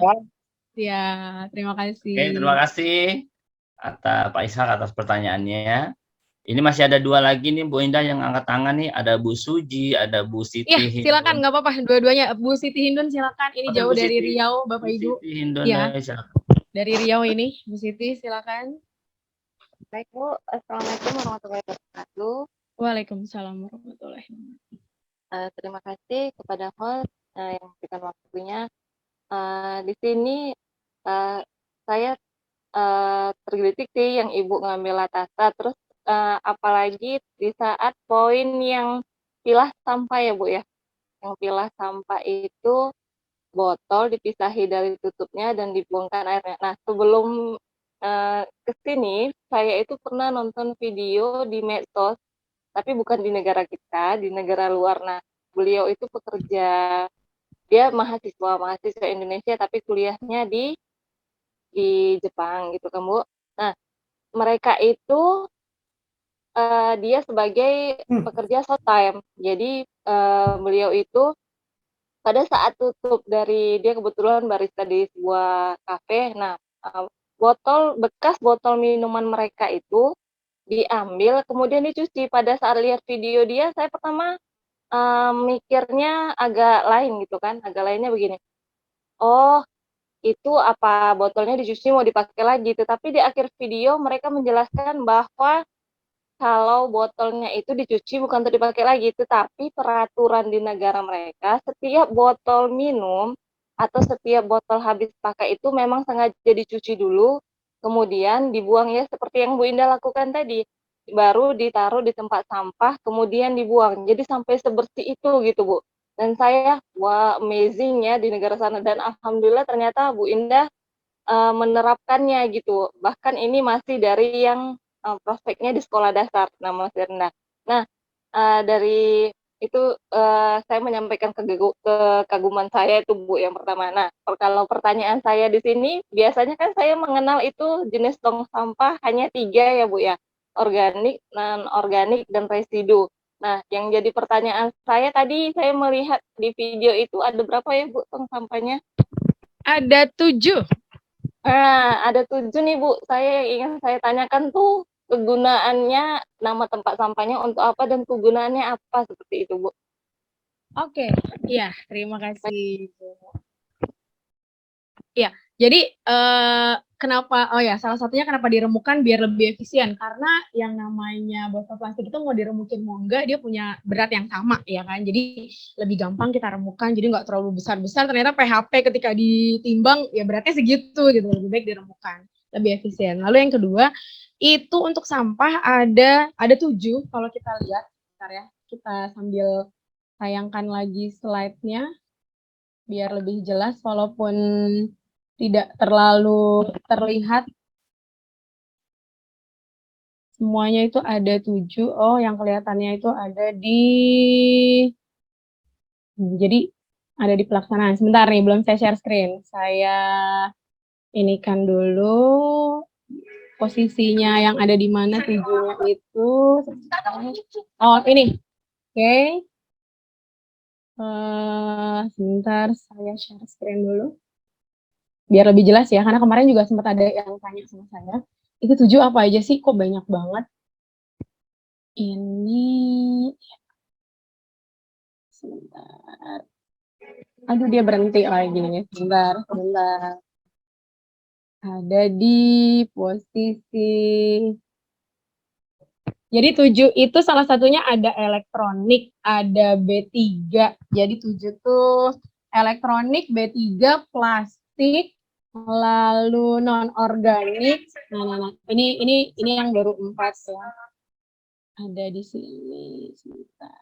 Ya, terima kasih. Oke, terima kasih atas Pak Ishak atas pertanyaannya. Ini masih ada 2 lagi nih Bu Indah yang angkat tangan nih, ada Bu Suji, ada Bu Siti. Ya, silakan nggak apa-apa dua-duanya. Bu Siti Hindun silakan. Ini jauh Bu dari Siti. Riau, Bapak Ibu. Bu Siti Hindun, ya. Silakan. Dari Riau ini, Bu Siti silakan. Baik Bu, Assalamualaikum warahmatullahi wabarakatuh. Waalaikumsalam warahmatullahi wabarakatuh. Terima kasih kepada host yang memberikan waktunya. Di sini saya tergelitik sih yang Ibu ngambil Latasa, terus apalagi di saat poin yang pilah sampah ya Bu ya. Yang pilah sampah itu botol dipisahi dari tutupnya dan dibuangkan airnya. Nah, sebelum ke sini, saya itu pernah nonton video di medsos, tapi bukan di negara kita, di negara luar. Nah, beliau itu pekerja, dia mahasiswa Indonesia, tapi kuliahnya di Jepang gitu kan, Bu. Nah, mereka itu dia sebagai pekerja short time. Jadi beliau itu pada saat tutup dari, dia kebetulan barista di sebuah kafe. Nah, bekas botol minuman mereka itu diambil kemudian dicuci. Pada saat lihat video dia, saya pertama mikirnya agak lain gitu kan, agak lainnya begini. Oh, itu apa botolnya dicuci mau dipakai lagi. Tetapi di akhir video mereka menjelaskan bahwa kalau botolnya itu dicuci bukan untuk dipakai lagi, tetapi peraturan di negara mereka, setiap botol minum atau setiap botol habis pakai itu memang sengaja dicuci dulu, kemudian dibuang ya, seperti yang Bu Indah lakukan tadi. Baru ditaruh di tempat sampah, kemudian dibuang. Jadi sampai sebersih itu gitu, Bu. Dan saya, wah amazing ya di negara sana. Dan alhamdulillah ternyata Bu Indah menerapkannya gitu. Bahkan ini masih dari yang prospeknya di sekolah dasar, nama masih rendah. Nah, dari itu saya menyampaikan kekaguman saya itu Bu yang pertama. Nah, kalau pertanyaan saya di sini, biasanya kan saya mengenal itu jenis tong sampah hanya 3 ya Bu ya, organik, non-organik, dan residu. Nah, yang jadi pertanyaan saya tadi, saya melihat di video itu ada berapa ya Bu tong sampahnya? Ada 7. Ada 7 nih Bu, saya yang ingin saya tanyakan tuh kegunaannya, nama tempat sampahnya untuk apa dan kegunaannya apa, seperti itu Bu. Oke, iya terima kasih. Ya, jadi kenapa, salah satunya kenapa diremukan biar lebih efisien, karena yang namanya botol plastik itu mau diremukin mau enggak, dia punya berat yang sama ya kan, jadi lebih gampang kita remukan, jadi nggak terlalu besar-besar, ternyata PHP ketika ditimbang ya beratnya segitu gitu, lebih baik diremukan, lebih efisien. Lalu yang kedua, itu untuk sampah ada 7 kalau kita lihat, bentar ya, kita sambil tayangkan lagi slide-nya biar lebih jelas walaupun tidak terlalu terlihat. Semuanya itu ada 7. Oh, yang kelihatannya itu ada di jadi ada di pelaksanaan. Sebentar nih, belum saya share screen. Saya inikan dulu posisinya yang ada di mana 7-nya itu. Oh, ini. Oke. Sebentar saya share screen dulu. Biar lebih jelas ya, karena kemarin juga sempat ada yang tanya sama saya, itu 7 apa aja sih, kok banyak banget? Ini, sebentar. Aduh, dia berhenti lagi. Sebentar. Ada di posisi. Jadi 7 itu salah satunya ada elektronik, ada B3. Jadi 7 tuh elektronik, B3, plastik, lalu non-organik. Nah. Ini yang baru 4 ya. Ada di sini. Sebentar.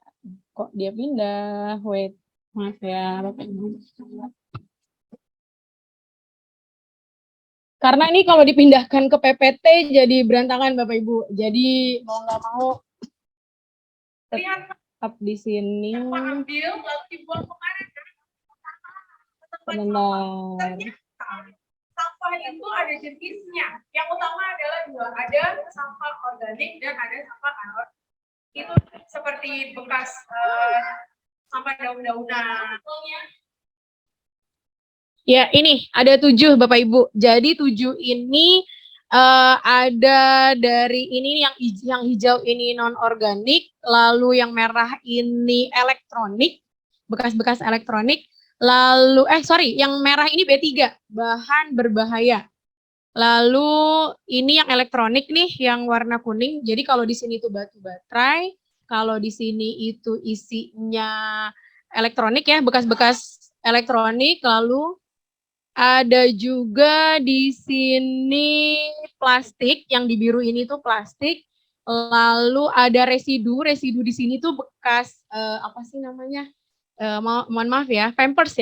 Kok dia pindah? Wait. Maaf ya, Bapak Ibu. Karena ini kalau dipindahkan ke PPT jadi berantakan Bapak Ibu. Jadi mau nggak mau tetap di sini. Benar. Sampah itu ada jenisnya. Yang utama adalah 2. Ada sampah organik dan ada sampah anorganik. Itu seperti bekas sampah daun-daunan. Ya, ini ada 7 Bapak Ibu. Jadi 7 ini ada dari ini yang hijau ini non-organik, lalu yang merah ini elektronik, bekas-bekas elektronik, lalu yang merah ini B3, bahan berbahaya. Lalu ini yang elektronik nih, yang warna kuning. Jadi kalau di sini itu batu baterai, kalau di sini itu isinya elektronik ya, bekas-bekas elektronik, lalu ada juga di sini plastik, yang di biru ini tuh plastik. Lalu ada residu di sini tuh bekas apa sih namanya? Mohon maaf ya, pampers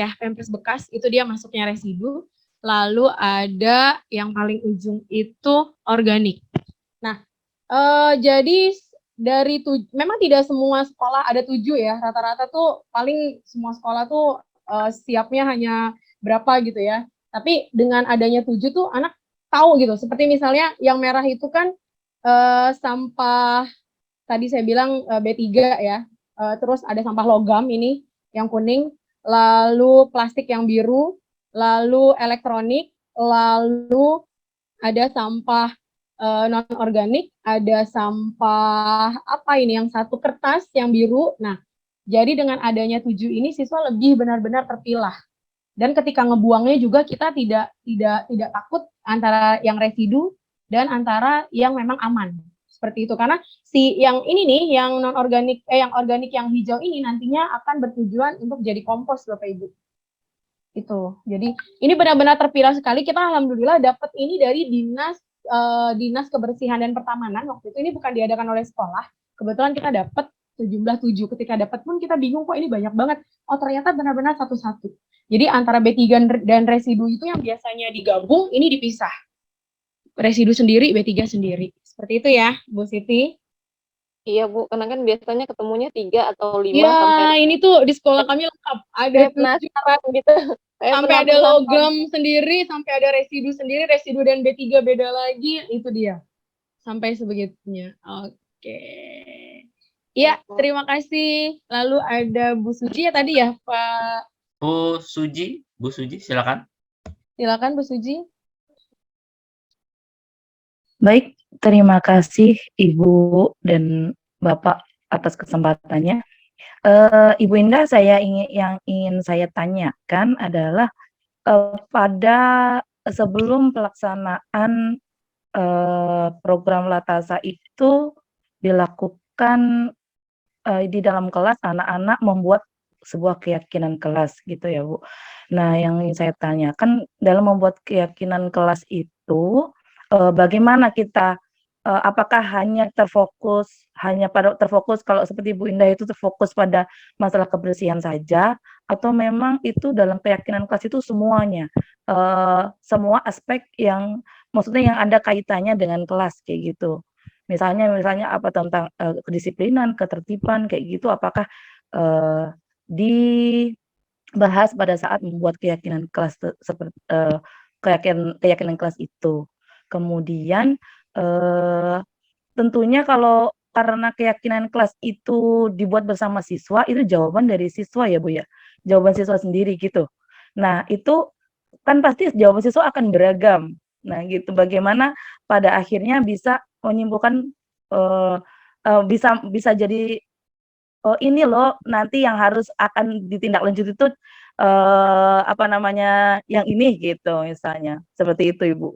bekas, itu dia masuknya residu. Lalu ada yang paling ujung itu organik. Nah, jadi dari memang tidak semua sekolah ada 7 ya, rata-rata tuh paling semua sekolah tuh siapnya hanya berapa gitu ya. Tapi dengan adanya 7 tuh anak tahu gitu. Seperti misalnya yang merah itu kan sampah, tadi saya bilang B3 ya. Terus ada sampah logam ini yang kuning, lalu plastik yang biru, lalu elektronik, lalu ada sampah non-organik, ada sampah apa ini yang satu kertas yang biru. Nah, jadi dengan adanya 7 ini siswa lebih benar-benar terpilah. Dan ketika ngebuangnya juga kita tidak takut antara yang residu dan antara yang memang aman. Seperti itu. Karena yang ini nih, yang non-organik, yang organik yang hijau ini nantinya akan bertujuan untuk jadi kompos Bapak Ibu. Itu. Jadi ini benar-benar terpilah sekali. Kita alhamdulillah dapat ini dari Dinas Kebersihan dan Pertamanan. Waktu itu ini bukan diadakan oleh sekolah. Kebetulan kita dapat jumlah 7. Ketika dapat pun kita bingung kok ini banyak banget. Oh ternyata benar-benar satu-satu. Jadi antara B3 dan residu itu yang biasanya digabung, ini dipisah. Residu sendiri, B3 sendiri. Seperti itu ya, Bu Siti. Iya Bu, karena kan biasanya ketemunya 3 atau 5 ya, sampai. Ini tuh di sekolah kami lengkap. Ada gitu. Sampai ada logam sendiri, sampai ada residu sendiri, residu dan B3 beda lagi, itu dia. Sampai sebegitunya. Oke. Iya, terima kasih. Lalu ada Bu Suji ya tadi ya, Pak. Bu Suji, silakan. Silakan Bu Suji. Baik, terima kasih Ibu dan Bapak atas kesempatannya. Ibu Indah, yang ingin saya tanyakan adalah pada sebelum pelaksanaan program Latasa itu dilakukan di dalam kelas, anak-anak membuat sebuah keyakinan kelas gitu ya Bu. Nah, yang ingin saya tanyakan dalam membuat keyakinan kelas itu bagaimana kita apakah hanya terfokus kalau seperti Bu Indah itu terfokus pada masalah kebersihan saja, atau memang itu dalam keyakinan kelas itu semuanya semua aspek yang maksudnya yang ada kaitannya dengan kelas kayak gitu. Misalnya apa tentang kedisiplinan, ketertiban kayak gitu, apakah dibahas pada saat membuat keyakinan kelas seperti keyakinan kelas itu. Kemudian tentunya kalau karena keyakinan kelas itu dibuat bersama siswa, itu jawaban dari siswa ya Bu ya, jawaban siswa sendiri gitu. Nah itu kan pasti jawaban siswa akan beragam. Nah gitu, bagaimana pada akhirnya bisa menyimpulkan bisa jadi ini loh nanti yang harus akan ditindaklanjuti itu apa namanya, yang ini gitu misalnya, seperti itu Ibu.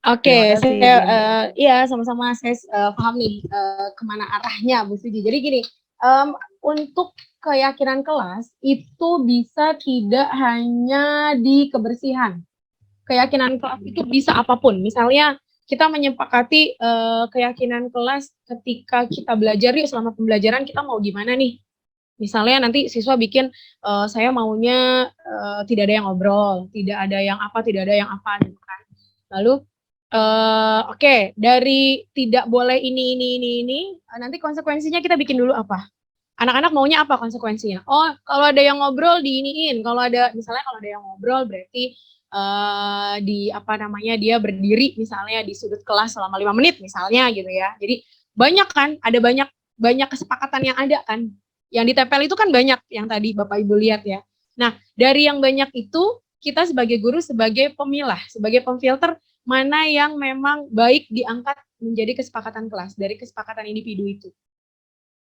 Oke, Terima kasih, saya Bu Indah. iya sama-sama saya paham nih kemana arahnya Bu Suji. Jadi gini, untuk keyakinan kelas itu bisa tidak hanya di kebersihan. Keyakinan kelas itu bisa apapun. Misalnya kita menyepakati keyakinan kelas ketika kita belajar yuk selama pembelajaran kita mau gimana nih. Misalnya nanti siswa bikin saya maunya tidak ada yang ngobrol, tidak ada yang apa, tidak ada yang apa gitu kan. Lalu oke, dari tidak boleh ini, nanti konsekuensinya kita bikin dulu apa? Anak-anak maunya apa konsekuensinya? Oh, kalau ada yang ngobrol diiniin, misalnya kalau ada yang ngobrol berarti di apa namanya dia berdiri misalnya di sudut kelas selama 5 menit misalnya gitu ya. Jadi banyak kan, ada banyak kesepakatan yang ada kan. Yang ditempel itu kan banyak yang tadi Bapak Ibu lihat ya. Nah, dari yang banyak itu kita sebagai guru sebagai pemilah, sebagai pemfilter mana yang memang baik diangkat menjadi kesepakatan kelas dari kesepakatan individu itu.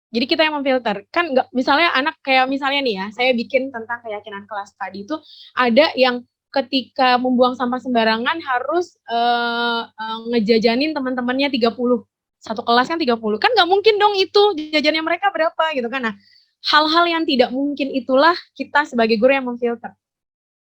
Jadi kita yang memfilter. Kan enggak, misalnya anak kayak misalnya nih ya, saya bikin tentang keyakinan kelas tadi itu ada yang ketika membuang sampah sembarangan harus ngejajanin teman-temannya 30. Satu kelas kan 30. Kan nggak mungkin dong itu jajannya mereka berapa gitu kan. Nah, hal-hal yang tidak mungkin itulah kita sebagai guru yang memfilter.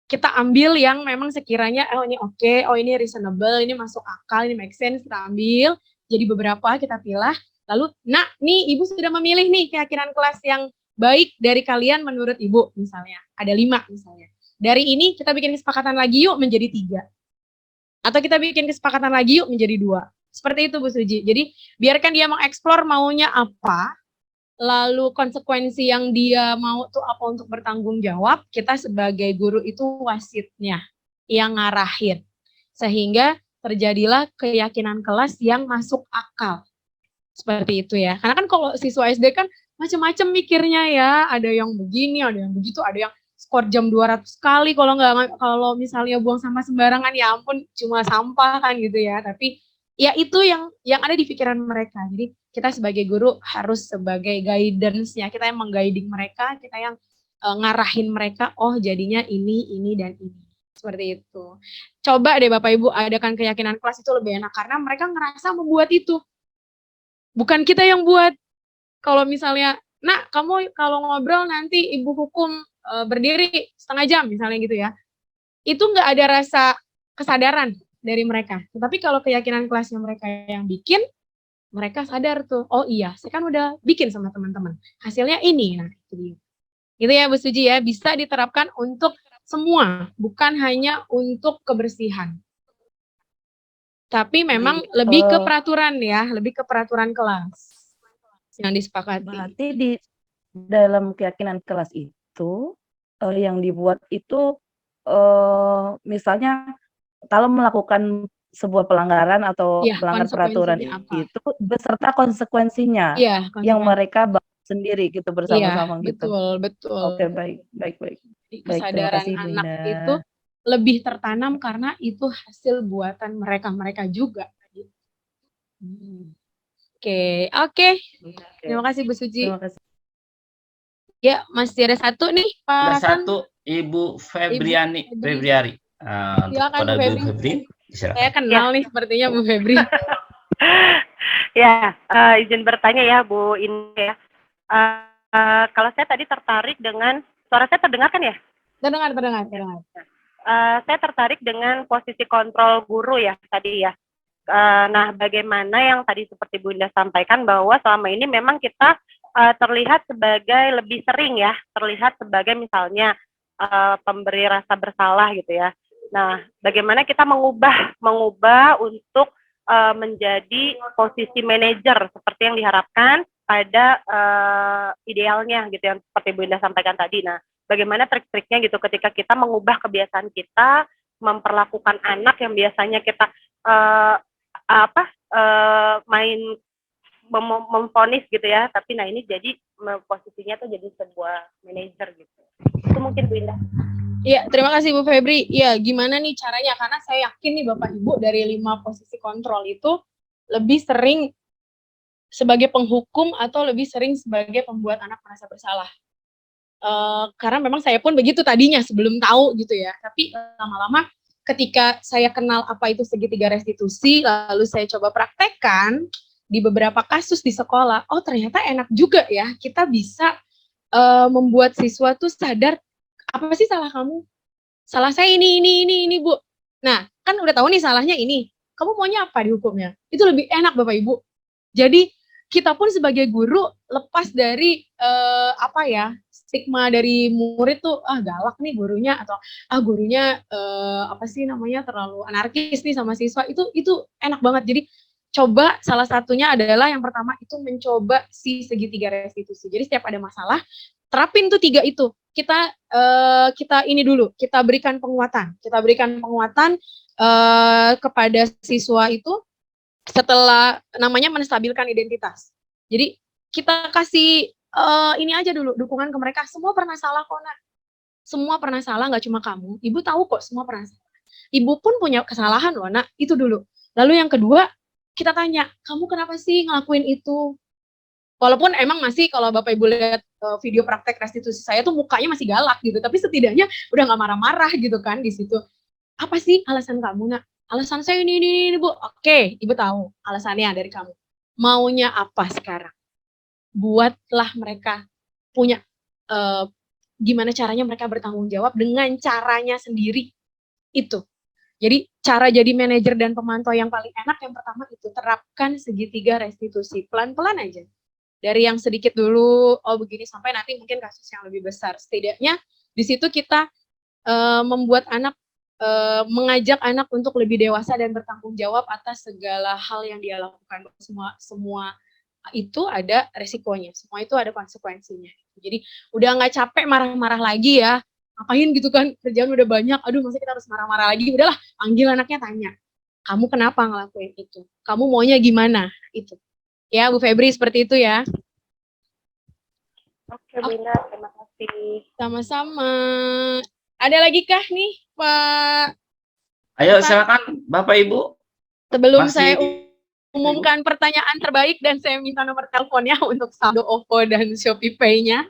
Kita ambil yang memang sekiranya oh ini oke, oh ini reasonable, ini masuk akal, ini make sense, kita ambil jadi beberapa kita pilih. Lalu, nah nih ibu sudah memilih nih keyakinan kelas yang baik dari kalian menurut ibu misalnya. Ada 5 misalnya. Dari ini kita bikin kesepakatan lagi yuk menjadi 3. Atau kita bikin kesepakatan lagi yuk menjadi 2. Seperti itu Bu Suji. Jadi biarkan dia mengeksplor maunya apa, lalu konsekuensi yang dia mau tuh apa untuk bertanggung jawab, kita sebagai guru itu wasitnya yang ngarahin. Sehingga terjadilah keyakinan kelas yang masuk akal. Seperti itu ya. Karena kan kalau siswa SD kan macam-macam mikirnya ya, ada yang begini, ada yang begitu, ada yang skor jam 200 kali kalau misalnya buang sampah sembarangan ya ampun cuma sampah kan gitu ya. Tapi ya itu yang ada di pikiran mereka. Jadi kita sebagai guru harus sebagai guidance-nya, kita yang mengguiding mereka, kita yang ngarahin mereka, oh jadinya ini dan ini. Seperti itu. Coba deh Bapak Ibu adakan keyakinan kelas itu lebih enak karena mereka ngerasa membuat itu. Bukan kita yang buat. Kalau misalnya, nak kamu kalau ngobrol nanti ibu hukum berdiri setengah jam misalnya gitu ya. Itu nggak ada rasa kesadaran dari mereka. Tetapi kalau keyakinan kelasnya mereka yang bikin, mereka sadar tuh, oh iya, saya kan udah bikin sama teman-teman. Hasilnya ini, nah itu dia. Gitu ya Bu Suji ya, bisa diterapkan untuk semua, bukan hanya untuk kebersihan. Tapi memang lebih ke peraturan ya, lebih ke peraturan kelas yang disepakati. Berarti di dalam keyakinan kelas itu yang dibuat itu misalnya kalau melakukan sebuah pelanggaran atau melanggar peraturan itu beserta konsekuensinya yang mereka sendiri gitu bersama-sama gitu. Betul. Oke, baik. Kesadaran anak itu lebih tertanam karena itu hasil buatan mereka juga. Oke. Terima kasih Bu Suji. Terima kasih. Ya, masih ada satu nih, Pak. Ada satu Ibu Febriari. Silakan Bu Febri. Saya kenal nih sepertinya Bu Febri. Ya, izin bertanya ya Bu Indah. Kalau saya tadi tertarik dengan suara saya terdengar kan ya? Terdengar. Saya tertarik dengan posisi kontrol guru ya tadi ya. Nah, bagaimana yang tadi seperti Bu Indah sampaikan bahwa selama ini memang kita terlihat sebagai lebih sering ya, terlihat sebagai misalnya pemberi rasa bersalah gitu ya. Nah, bagaimana kita mengubah untuk menjadi posisi manajer seperti yang diharapkan pada idealnya gitu yang seperti Bu Indah sampaikan tadi. Nah, bagaimana trik-triknya gitu ketika kita mengubah kebiasaan kita memperlakukan anak yang biasanya kita memvonis gitu ya, tapi nah ini jadi posisinya tuh jadi sebuah manajer gitu. Itu mungkin Bu Indah. Iya, terima kasih Bu Febri. Iya, gimana nih caranya? Karena saya yakin nih Bapak Ibu dari 5 posisi kontrol itu lebih sering sebagai penghukum atau lebih sering sebagai pembuat anak merasa bersalah. karena memang saya pun begitu tadinya sebelum tahu gitu ya. Tapi lama-lama ketika saya kenal apa itu segitiga restitusi, lalu saya coba praktekkan di beberapa kasus di sekolah, oh ternyata enak juga ya, kita bisa membuat siswa tuh sadar, apa sih salah kamu? Salah saya ini Bu. Nah, kan udah tahu nih salahnya ini. Kamu maunya apa dihukumnya? Itu lebih enak Bapak Ibu. Jadi kita pun sebagai guru lepas dari stigma dari murid tuh galak nih gurunya, atau gurunya terlalu anarkis nih sama siswa. Itu enak banget. Jadi coba salah satunya adalah yang pertama itu mencoba si segitiga restitusi. Jadi setiap ada masalah, terapin tuh 3 itu. Kita ini dulu, kita berikan penguatan kepada siswa itu setelah namanya menstabilkan identitas. Jadi kita kasih ini aja dulu, dukungan ke mereka. Semua pernah salah kok, Nak. Semua pernah salah, nggak cuma kamu. Ibu tahu kok semua pernah salah. Ibu pun punya kesalahan loh, Nak. Itu dulu. Lalu yang kedua, kita tanya, kamu kenapa sih ngelakuin itu? Walaupun emang masih kalau Bapak Ibu lihat video praktek restitusi saya tuh mukanya masih galak gitu, tapi setidaknya udah nggak marah-marah gitu kan di situ. Apa sih alasan kamu, Nak? Alasan saya ini Bu. Oke, Ibu tahu alasannya dari kamu. Maunya apa sekarang? Buatlah mereka punya gimana caranya mereka bertanggung jawab dengan caranya sendiri. Itu. Jadi cara jadi manajer dan pemantau yang paling enak yang pertama itu terapkan segitiga restitusi. Pelan-pelan aja. Dari yang sedikit dulu, begini sampai nanti mungkin kasus yang lebih besar. Setidaknya di situ kita membuat anak, mengajak anak untuk lebih dewasa dan bertanggung jawab atas segala hal yang dia lakukan. Semua itu ada resikonya, semua itu ada konsekuensinya. Jadi udah nggak capek marah-marah lagi ya, ngapain gitu kan, kerjaan udah banyak, aduh masa kita harus marah-marah lagi, udahlah panggil anaknya tanya, kamu kenapa ngelakuin itu? Kamu maunya gimana? Itu. Ya, Bu Febri, seperti itu ya. Oke, Bina, terima kasih. Sama-sama. Ada lagi kah nih, Pak? Ayo silakan Bapak Ibu. Sebelum saya umumkan pertanyaan terbaik dan saya minta nomor teleponnya untuk saldo OVO dan Shopee Pay-nya.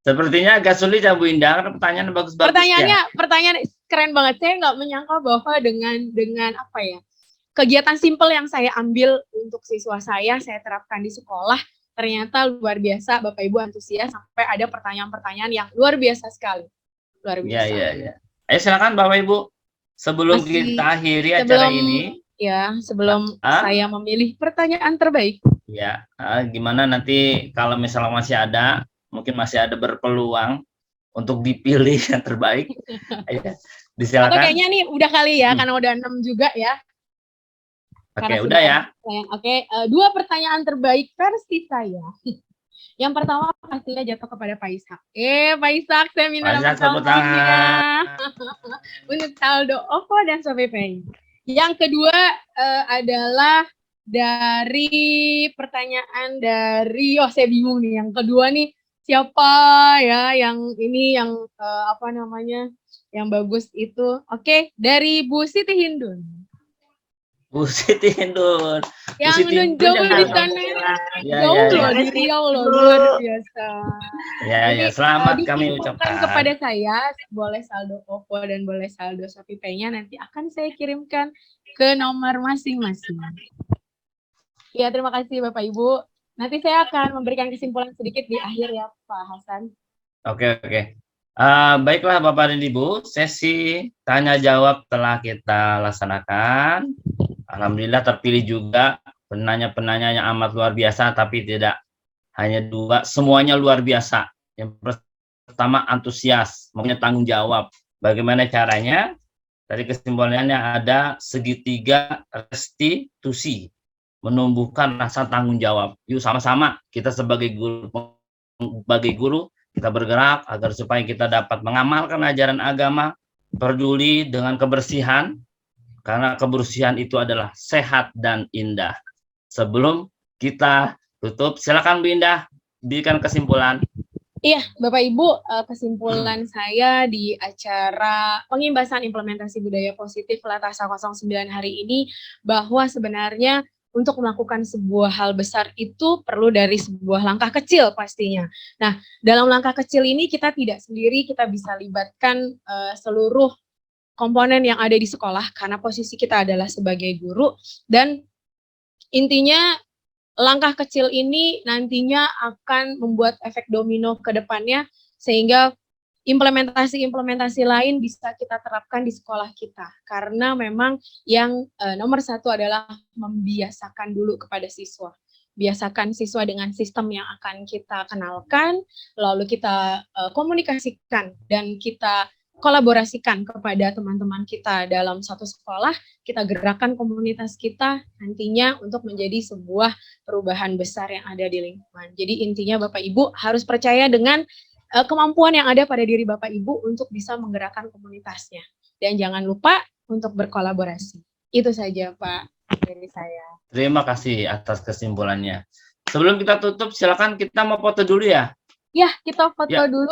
Sepertinya agak sulit ya Bu Indah, karena pertanyaan bagus-bagus Pertanyaan keren banget. Saya nggak menyangka bahwa dengan apa ya, kegiatan simpel yang saya ambil untuk siswa saya terapkan di sekolah, ternyata luar biasa, Bapak Ibu antusias, sampai ada pertanyaan-pertanyaan yang luar biasa sekali. Luar biasa. Iya. Ayo silakan Bapak Ibu, sebelum kita akhiri acara ini. Ya, sebelum saya memilih pertanyaan terbaik. Ya, gimana nanti kalau misalnya masih ada, mungkin masih ada berpeluang untuk dipilih yang terbaik. Ayo, disilakan. Atau kayaknya nih udah kali ya, karena udah 6 juga ya. Oke, udah ya. Oke, 2 pertanyaan terbaik versi saya. Yang pertama pastinya jatuh kepada Pak Ishak. Pak Ishak, saya minta nomor teleponnya untuk saldo OVO dan Shopee Pay. Yang kedua adalah dari pertanyaan dari, saya bingung nih. Yang kedua nih, siapa ya yang ini yang yang bagus itu? Oke, dari Bu Siti Hindun. Bu Siti Hindun. Yang jauh di sana, jauh loh di Riau loh, luar biasa. Ya, selamat kami ucapkan kepada saya, boleh saldo OVO dan boleh saldo Shopee Pay-nya nanti akan saya kirimkan ke nomor masing-masing. Ya, terima kasih Bapak Ibu. Nanti saya akan memberikan kesimpulan sedikit di akhir ya Pak Hasan. Oke. Baiklah Bapak dan Ibu, sesi tanya jawab telah kita laksanakan. Alhamdulillah terpilih juga penanya-penanya yang amat luar biasa, tapi tidak hanya 2, semuanya luar biasa. Yang pertama antusias, maunya tanggung jawab. Bagaimana caranya? Dari kesimpulannya ada segitiga restitusi, menumbuhkan rasa tanggung jawab. Yuk sama-sama kita sebagai guru kita bergerak agar supaya kita dapat mengamalkan ajaran agama, peduli dengan kebersihan, karena kebersihan itu adalah sehat dan indah. Sebelum kita tutup, silakan Bu Indah, berikan kesimpulan. Iya, Bapak Ibu, kesimpulan saya di acara pengimbasan implementasi budaya positif Latasa 09 hari ini, bahwa sebenarnya untuk melakukan sebuah hal besar itu perlu dari sebuah langkah kecil pastinya. Nah, dalam langkah kecil ini kita tidak sendiri, kita bisa libatkan seluruh komponen yang ada di sekolah karena posisi kita adalah sebagai guru, dan intinya langkah kecil ini nantinya akan membuat efek domino ke depannya sehingga implementasi-implementasi lain bisa kita terapkan di sekolah kita. Karena memang yang nomor satu adalah membiasakan dulu kepada siswa. Biasakan siswa dengan sistem yang akan kita kenalkan, lalu kita komunikasikan dan kita kolaborasikan kepada teman-teman kita dalam satu sekolah, kita gerakkan komunitas kita nantinya untuk menjadi sebuah perubahan besar yang ada di lingkungan. Jadi intinya Bapak Ibu harus percaya dengan kemampuan yang ada pada diri Bapak Ibu untuk bisa menggerakkan komunitasnya. Dan jangan lupa untuk berkolaborasi. Itu saja Pak dari saya. Terima kasih atas kesimpulannya. Sebelum kita tutup, silakan kita mau foto dulu ya. Ya, kita foto Ya. dulu.